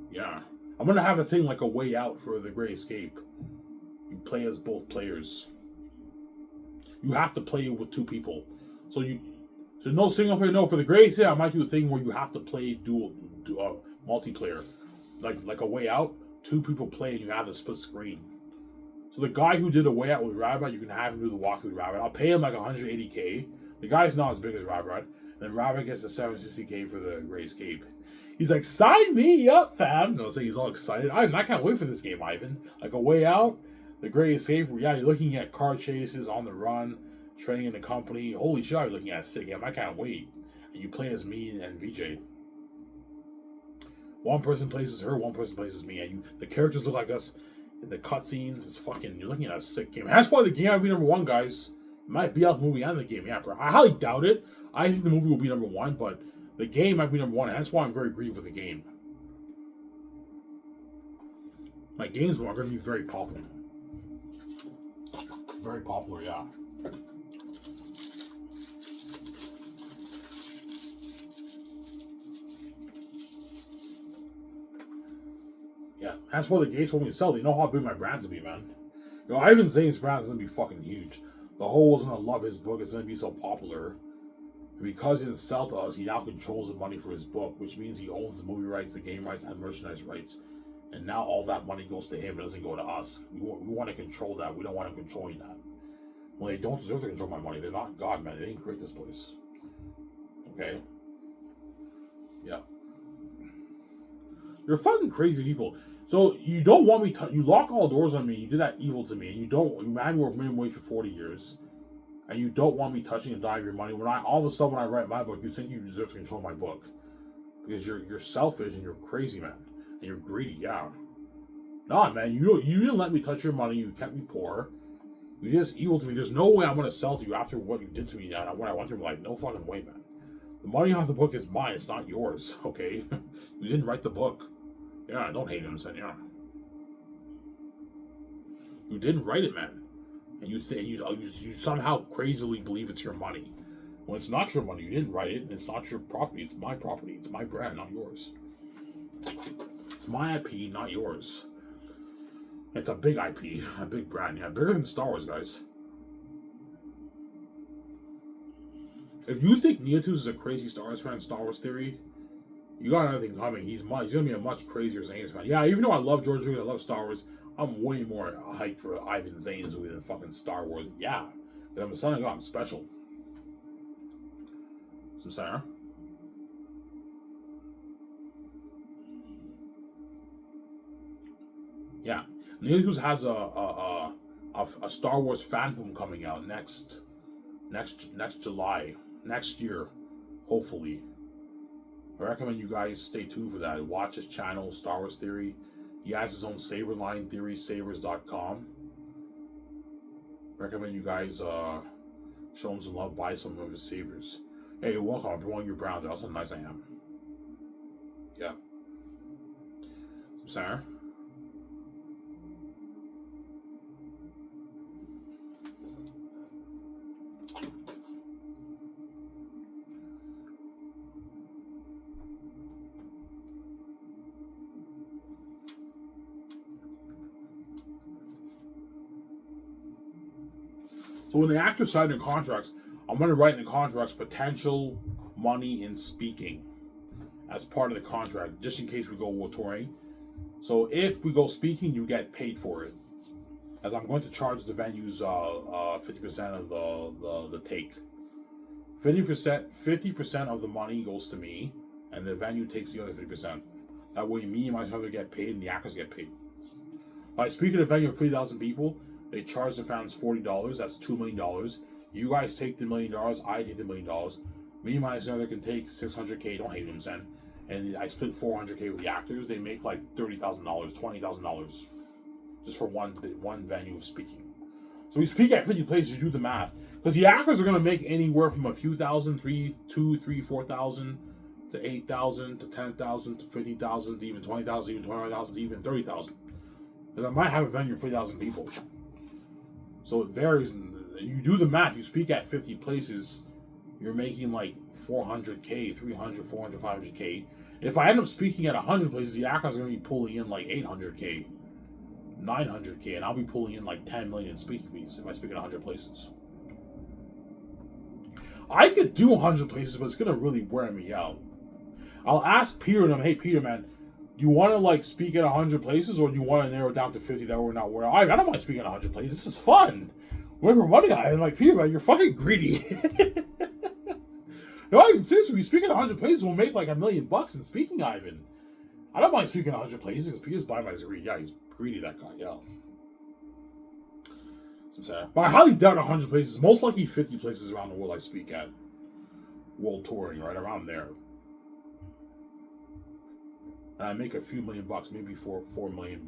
Yeah. I'm gonna have a thing like a way out for the Great Escape. You play as both players. You have to play with two people. So no single player. No, for the Great Escape, I might do a thing where you have to play multiplayer. Like a way out, two people play and you have a split screen. So the guy who did a way out with Rabbit, you can have him do the walkthrough with Rabbit. I'll pay him like $180K. The guy's not as big as Rabbit. And Rabbit gets the $760K for the Great Escape. He's like, sign me up, fam. So he's all excited. I can't wait for this game, Ivan. Like a way out, the Great Escape. Yeah, you're looking at car chases on the run, training in the company. Holy shit, you're looking at a sick game. I can't wait. And you play as me and VJ. One person plays as her, one person plays as me, and the characters look like us. In the cutscenes, it's fucking. You're looking at a sick game. That's why the game might be number one, guys. Might be out the movie and the game. Yeah, bro. I highly doubt it. I think the movie will be number one, but the game might be number one, and that's why I'm very greedy with the game. My games are going to be very popular. Very popular, yeah. Yeah, that's why the games want me to sell. They know how big my brand's gonna be, man. You know, Ivan Zane's brand's gonna be fucking huge. The whole world's gonna love his book. It's gonna be so popular. And because he didn't sell to us, he now controls the money for his book, which means he owns the movie rights, the game rights, and merchandise rights. And now all that money goes to him. It doesn't go to us. We want to control that. We don't want him controlling that. Well, they don't deserve to control my money. They're not God, man. They didn't create this place. Okay? Yeah. You're fucking crazy people. So you don't want me to... You lock all doors on me. You do that evil to me. And you don't... You made me work minimum wage for 40 years. And you don't want me touching a dime of your money. When all of a sudden when I write my book, you think you deserve to control my book. Because you're selfish and you're crazy, man. And you're greedy, yeah. Nah, man. You didn't let me touch your money. You kept me poor. You did this evil to me. There's no way I'm going to sell to you after what you did to me and what I went through. Like, no fucking way, man. The money off the book is mine. It's not yours, okay? You didn't write the book. Yeah, don't hate him, son. Yeah. You didn't write it, man. And you somehow crazily believe it's your money. When it's not your money, you didn't write it, and it's not your property. It's my property. It's my brand, not yours. It's my IP, not yours. It's a big IP, a big brand. Yeah, bigger than Star Wars, guys. If you think Neotus is a crazy Star Wars fan, Star Wars theory, you got another thing coming. He's going to be a much crazier Zane's fan. Yeah, even though I love George Lucas, I love Star Wars, I'm way more hyped for Ivan Zane's movie than fucking Star Wars. Yeah, because I'm a son of God. I'm special. Some Sarah. Yeah, Neotus has a Star Wars fan film coming out next July, next year, hopefully. I recommend you guys stay tuned for that. Watch his channel, Star Wars Theory. He has his own saber line, theorysabers.com. Recommend you guys show him some love, buy some of his sabers. Hey, you're welcome. I'm promoting your brand. That's how nice I am. Yeah. Sarah? So when the actors sign their contracts, I'm going to write in the contracts potential money in speaking as part of the contract, just in case we go touring. So if we go speaking, you get paid for it, as I'm going to charge the venues 50% of the take. 50% of the money goes to me, and the venue takes the other 3%. That way, me and my brother get paid, and the actors get paid. Like, speaking of a venue of 3,000 people, they charge the fans $40. That's $2 million. You guys take the $1 million. I take the $1 million. Me and my brother can take $600K. Don't hate him, son. And I split $400K with the actors. They make like $30,000, $20,000 just for one venue of speaking. So we speak at 50 places. You do the math, because the actors are going to make anywhere from a few thousand, 4,000 to 8,000 to 10,000 to 50,000 to even 20,000, even 25,000 to even 30,000. Because I might have a venue of 3,000 people. So it varies. You do the math. You speak at 50 places, you're making like 400K, 300, 400, 500K. If I end up speaking at 100 places, the actors are going to be pulling in like 800K, 900K, and I'll be pulling in like 10 million in speaking fees if I speak at 100 places. I could do 100 places, but it's going to really wear me out. I'll ask Peter and him, hey, Peter, man, do you want to like speak at 100 places, or do you want to narrow it down to 50 that we're not worried? I don't mind speaking at 100 places. This is fun. We're for money. I'm like, Peter, man, you're fucking greedy. No, Ivan, seriously, we speak at 100 places, we'll make like $1 million in speaking, Ivan. I don't mind speaking at 100 places because Peter's buying my degree. Yeah, he's greedy, that guy. Yeah. So sad. But I highly doubt 100 places. Most likely 50 places around the world I speak at. World touring, right around there. And I make a few $1 million, maybe $4 million.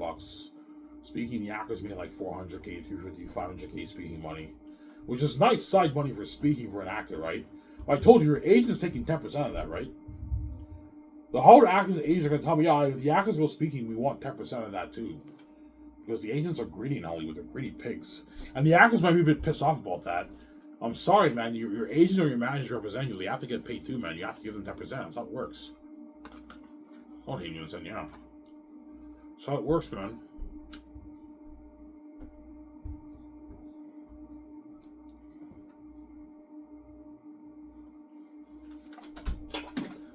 Speaking, the actors make like 400K, 350, 500K speaking money. which is nice side money for speaking for an actor, right? I told you your agent's taking 10% of that, right? The Hollywood actors and agents are going to tell me, yeah, if the actors go speaking, we want 10% of that too. Because the agents are greedy in Hollywood. They're greedy pigs. And the actors might be a bit pissed off about that. I'm sorry, man. Your agent or your manager represent you. They have to get paid too, man. You have to give them 10%. That's how it works. Don't hate me and say, yeah. That's how it works, man.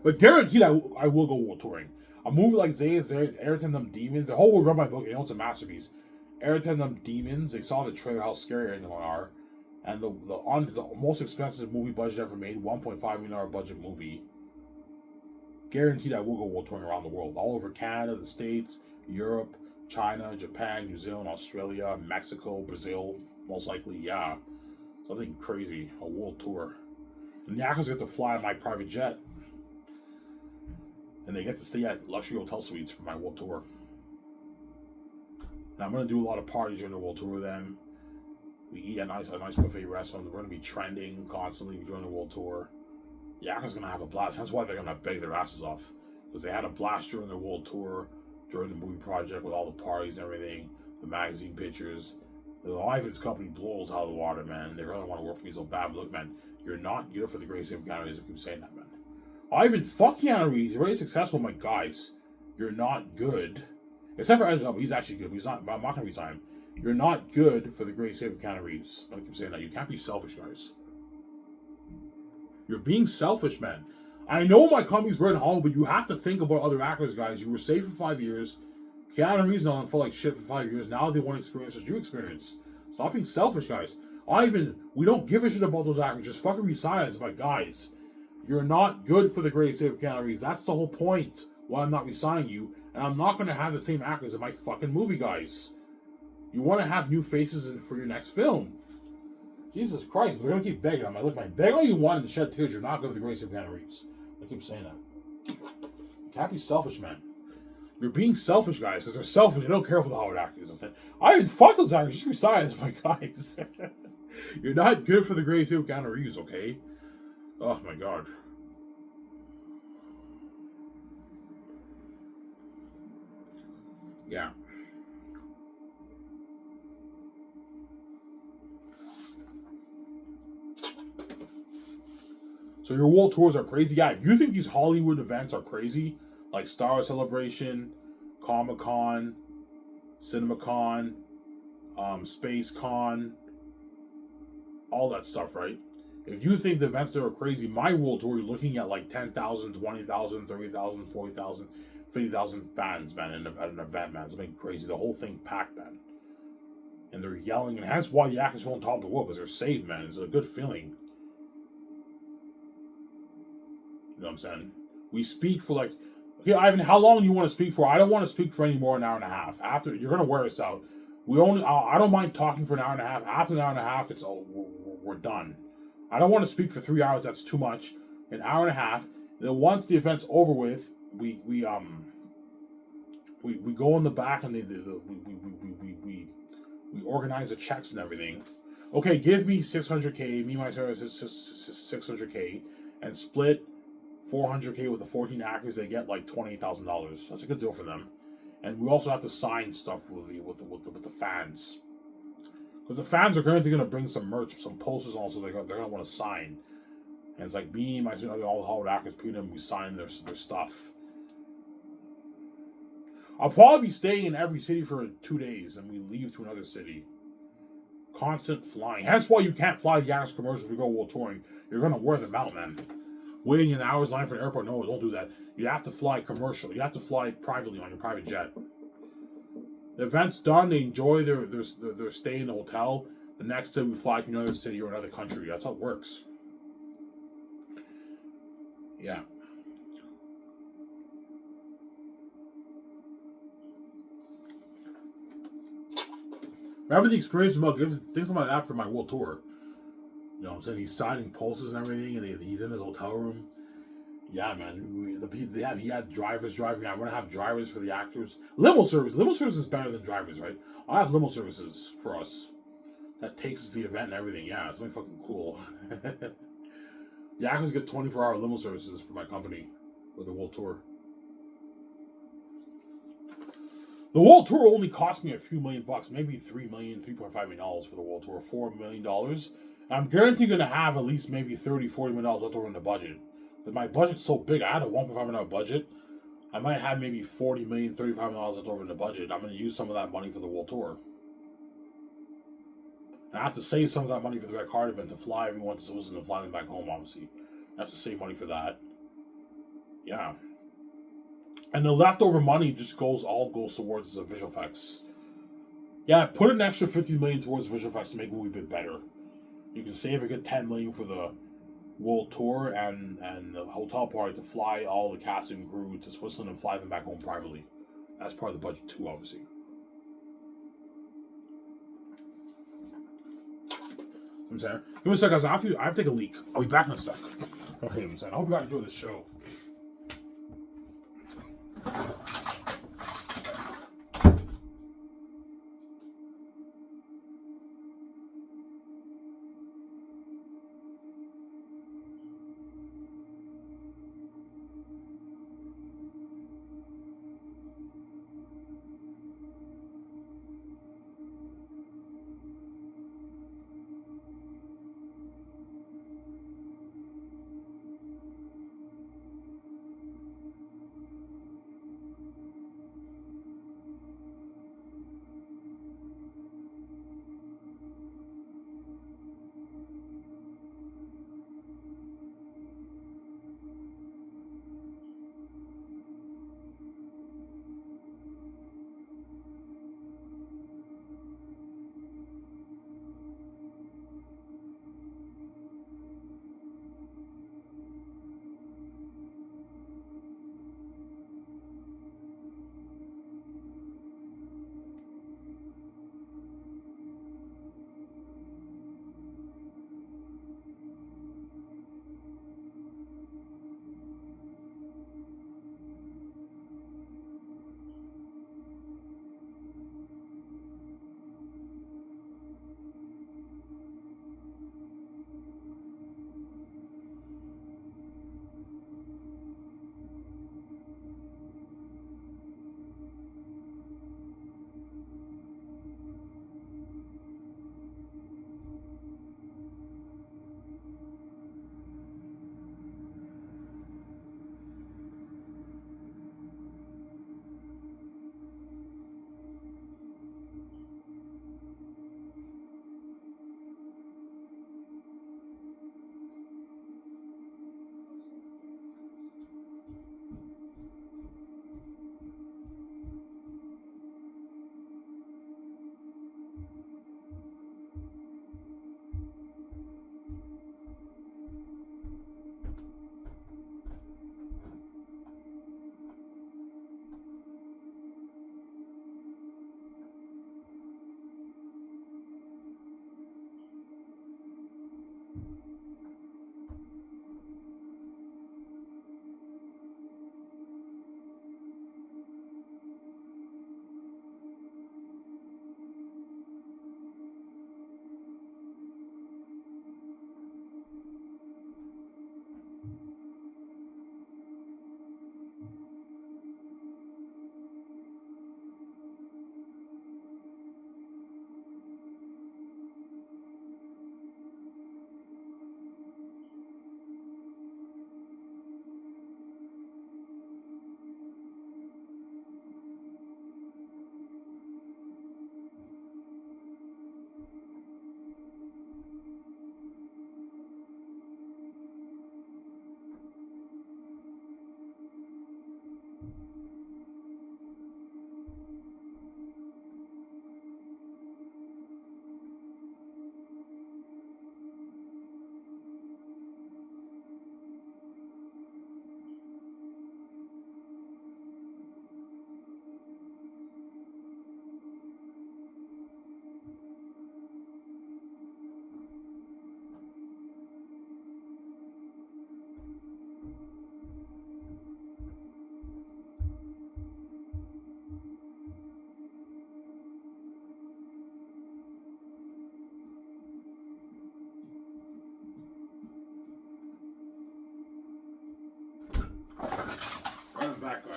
But guaranteed, I will go world touring. A movie like Zayas, Ayrton Them Demons, the whole world read my book, they know it's a masterpiece. Ayrton Them Demons, they saw the trailer, how scary they are. And the most expensive movie budget ever made, $1.5 million budget movie. Guaranteed I will go world touring around the world. All over Canada, the States, Europe, China, Japan, New Zealand, Australia, Mexico, Brazil, most likely, yeah. Something crazy, a world tour. And the actors get to fly on my private jet. And they get to stay at luxury hotel suites for my world tour. And I'm going to do a lot of parties during the world tour with them. We eat at a nice buffet restaurant. We're going to be trending constantly during the world tour. The actors going to have a blast. That's why they're going to beg their asses off. Because they had a blast during their world tour, during the movie project with all the parties and everything, the magazine pictures. The Ivan's company blows out of the water, man. They really want to work for me so bad. But look, man, you're not good for the greatest of Keanu Reeves. I keep saying that, man. Ivan, fuck Keanu Reeves. He's very successful, my guys. You're not good. Except for Edge, but he's actually good. But he's not. I'm not going to resign him. You're not good for the great save of Keanu Reeves. I keep saying that. You can't be selfish, guys. You're being selfish, man. I know my company's burning Hollywood, but you have to think about other actors, guys. You were safe for 5 years. Keanu Reeves not felt like shit for 5 years. Now they want to experience what you experience. Stop being selfish, guys. Ivan, we don't give a shit about those actors. Just fucking resign us, my guys. You're not good for the great save of Keanu Reeves. That's the whole point why I'm not resigning you. And I'm not going to have the same actors in my fucking movie, guys. You want to have new faces for your next film. Jesus Christ, they're going to keep begging. I'm like, look, man, beg all you want and shed tears. You're not good for the great save of Keanu Reeves. I keep saying that. You can't be selfish, man. You're being selfish, guys, because they're selfish. They don't care for the Hollywood actors. I'm saying, I didn't fuck those actors. Just besides, my guys. You're not good for the great save of Keanu Reeves, okay? Oh, my God. Yeah. So your world tours are crazy. Yeah, if you think these Hollywood events are crazy, like Star Wars Celebration, Comic-Con, CinemaCon, Space Con, all that stuff, right? If you think the events that are crazy, my world tour, you're looking at like 10,000, 20,000, 30,000, 40,000, 50,000 fans, man, at an event, man. It's something crazy. The whole thing packed, man. And they're yelling, and that's why the actors are on top of the world, because they're safe, man. It's a good feeling. You know what I'm saying? We speak for like, okay, Ivan, how long do you want to speak for? I don't want to speak for any more than an hour and a half. After, you're going to wear us out. I don't mind talking for an hour and a half. After an hour and a half, it's we're done. I don't want to speak for 3 hours. That's too much. An hour and a half. And then once the event's over with, we go in the back and we organize the checks and everything. Okay, give me 600K. Me, my service is 600K, and split 400K with the 14 actors. They get like $28,000. That's a good deal for them. And we also have to sign stuff with the fans. Because the fans are currently going to bring some merch, some posters also they're going to want to sign. And it's like me, my all the Hollywood actors, we sign their stuff. I'll probably be staying in every city for 2 days, and we leave to another city. Constant flying. That's why you can't fly gas commercials if you go world touring. You're going to wear them out, man. Waiting an hour's line for an airport, no, don't do that. You have to fly commercial. You have to fly privately on your private jet. The event's done. They enjoy their stay in the hotel. The next day we fly to another city or another country. That's how it works. Yeah. Remember the experience about things like that for my world tour. You know what I'm saying? He's signing posters and everything, and he's in his hotel room. Yeah, man. He had drivers driving. I'm going to have drivers for the actors. Limo service. Limo service is better than drivers, right? I have limo services for us. that takes us to the event and everything. Yeah, it's really fucking cool. Yeah, I can get 24-hour limo services for my company with the World Tour. The World Tour only cost me a few $1,000,000, maybe $3 million, $3.5 million for the World Tour, $4 million. I'm guaranteed going to have at least maybe $30, $40 million left over in the budget. But my budget's so big, I had a $1.5 million budget. I might have maybe $40 million, $35 million left over in the budget. I'm going to use some of that money for the World Tour. And I have to save some of that money for the Red Card event to fly everyone to Switzerland and fly them back home, obviously. I have to save money for that. Yeah. And the leftover money just goes towards the visual effects. Yeah, put an extra $50 million towards visual effects to make the movie a bit better. You can save a good $10 million for the World Tour and the hotel party to fly all the cast and crew to Switzerland and fly them back home privately. That's part of the budget too, obviously. I'm saying, give me a sec, guys. I have to take a leak. I'll be back in a sec. Okay, I'm saying, I hope you guys enjoy this show.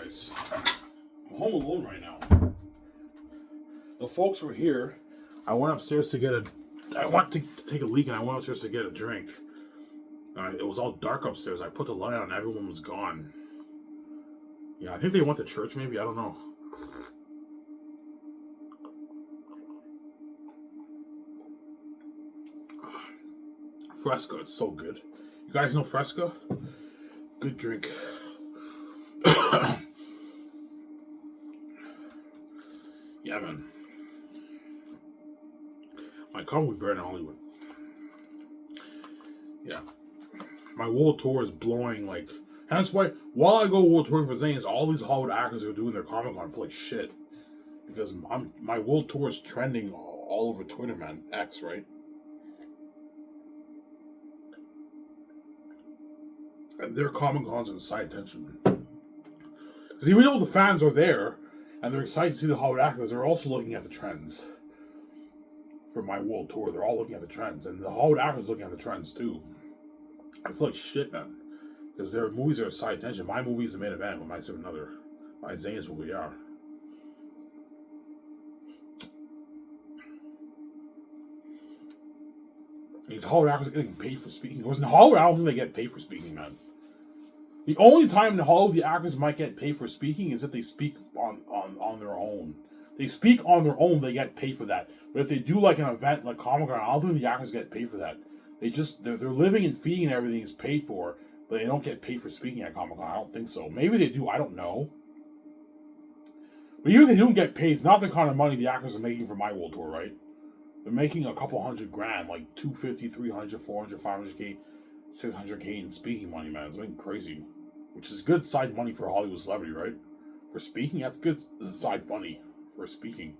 guys. I'm home alone right now. The folks were here. I went upstairs to get I went to take a leak, and I went upstairs to get a drink. It was all dark upstairs. I put the light on, everyone was gone. Yeah, I think they went to church maybe, I don't know. Fresca, it's so good. You guys know Fresca? Good drink. Yeah, man. My car will be better in Hollywood. Yeah. My world tour is blowing like. And that's why, while I go world touring for Zane's, all these Hollywood actors are doing their Comic Con for like shit. Because my world tour is trending all over Twitter, man. X, right? And their Comic Cons are side attention. Because even though the fans are there and they're excited to see the Hollywood actors, they're also looking at the trends. For my world tour, they're all looking at the trends. And the Hollywood actors are looking at the trends too. I feel like shit, man. Because their movies are side attention. My movie is the main event with my Significant Other. My Zane's movie, yeah. These Hollywood actors are getting paid for speaking. Because in Hollywood, I don't think they get paid for speaking, man. The only time in Hollywood the actors might get paid for speaking is if they speak on their own. They speak on their own, they get paid for that. But if they do like an event like Comic Con, I don't think the actors get paid for that. They're living and feeding and everything is paid for, but they don't get paid for speaking at Comic Con. I don't think so. Maybe they do, I don't know. But even if they don't get paid, it's not the kind of money the actors are making for my world tour, right? They're making a couple $100,000, like $250, $300, $400, $500K, $600K in speaking money, man. It's been crazy. Which is good side money for a Hollywood celebrity, right? For speaking, that's good side money for speaking.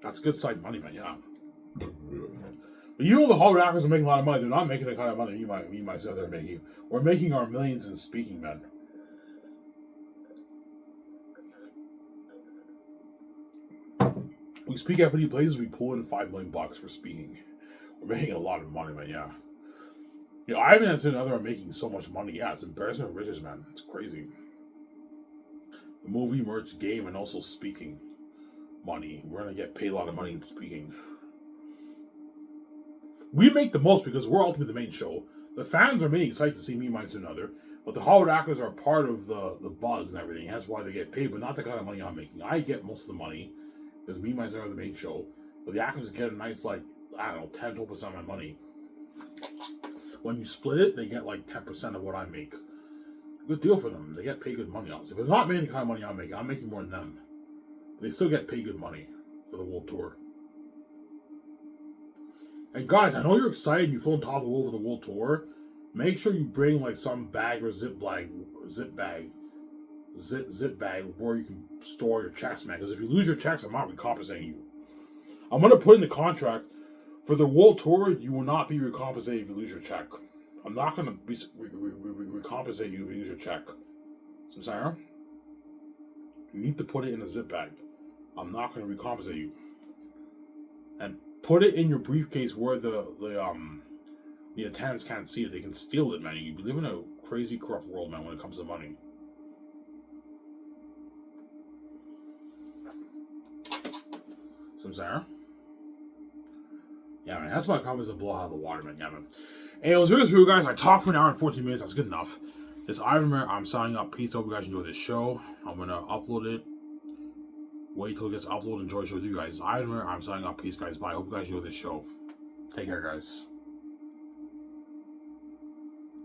That's good side money, man, yeah. But you know the Hollywood actors are making a lot of money. They're not making the kind of money me and myself they're making. We're making our millions in speaking, man. We speak at 50 places, we pull in $5 million for speaking. We're making a lot of money, man, yeah. You know, I haven't seen another making so much money. Yeah, it's embarrassment of riches, man. It's crazy. The movie, merch, game, and also speaking money. We're going to get paid a lot of money in speaking. We make the most because we're ultimately the main show. The fans are mainly excited to see me, myself, and another. But the Hollywood actors are part of the buzz and everything. That's why they get paid, but not the kind of money I'm making. I get most of the money because me, myself, are the main show. But the actors get a nice, like, I don't know, 10-12% of my money. When you split it, they get like 10% of what I make. Good deal for them. They get paid good money, obviously. But not making the kind of money I'm making. I'm making more than them. But they still get paid good money for the world tour. And guys, I know you're excited. You feel on top of the world for the world tour. Make sure you bring like some bag or zip bag where you can store your checks, man. Because if you lose your checks, I'm not recompensating you. I'm going to put in the contract, for the world tour, you will not be recompensated if you lose your check. I'm not going to be recompensate you if you lose your check. So, Sarah, you need to put it in a zip bag. I'm not going to recompensate you. And put it in your briefcase where the attendants can't see it. They can steal it, man. You live in a crazy, corrupt world, man, when it comes to money. So, Sarah? Yeah, man, that's my comments to blow out of the water, man. Yeah, man. Hey, it was really for you guys. I talked for an hour and 14 minutes. That's good enough. It's Ivan Mir. I'm signing up. Peace. Hope you guys enjoy this show. I'm going to upload it. Wait till it gets uploaded. Enjoy the show with you guys. It's Ivan Mir. I'm signing up. Peace, guys. Bye. Hope you guys enjoy this show. Take care, guys.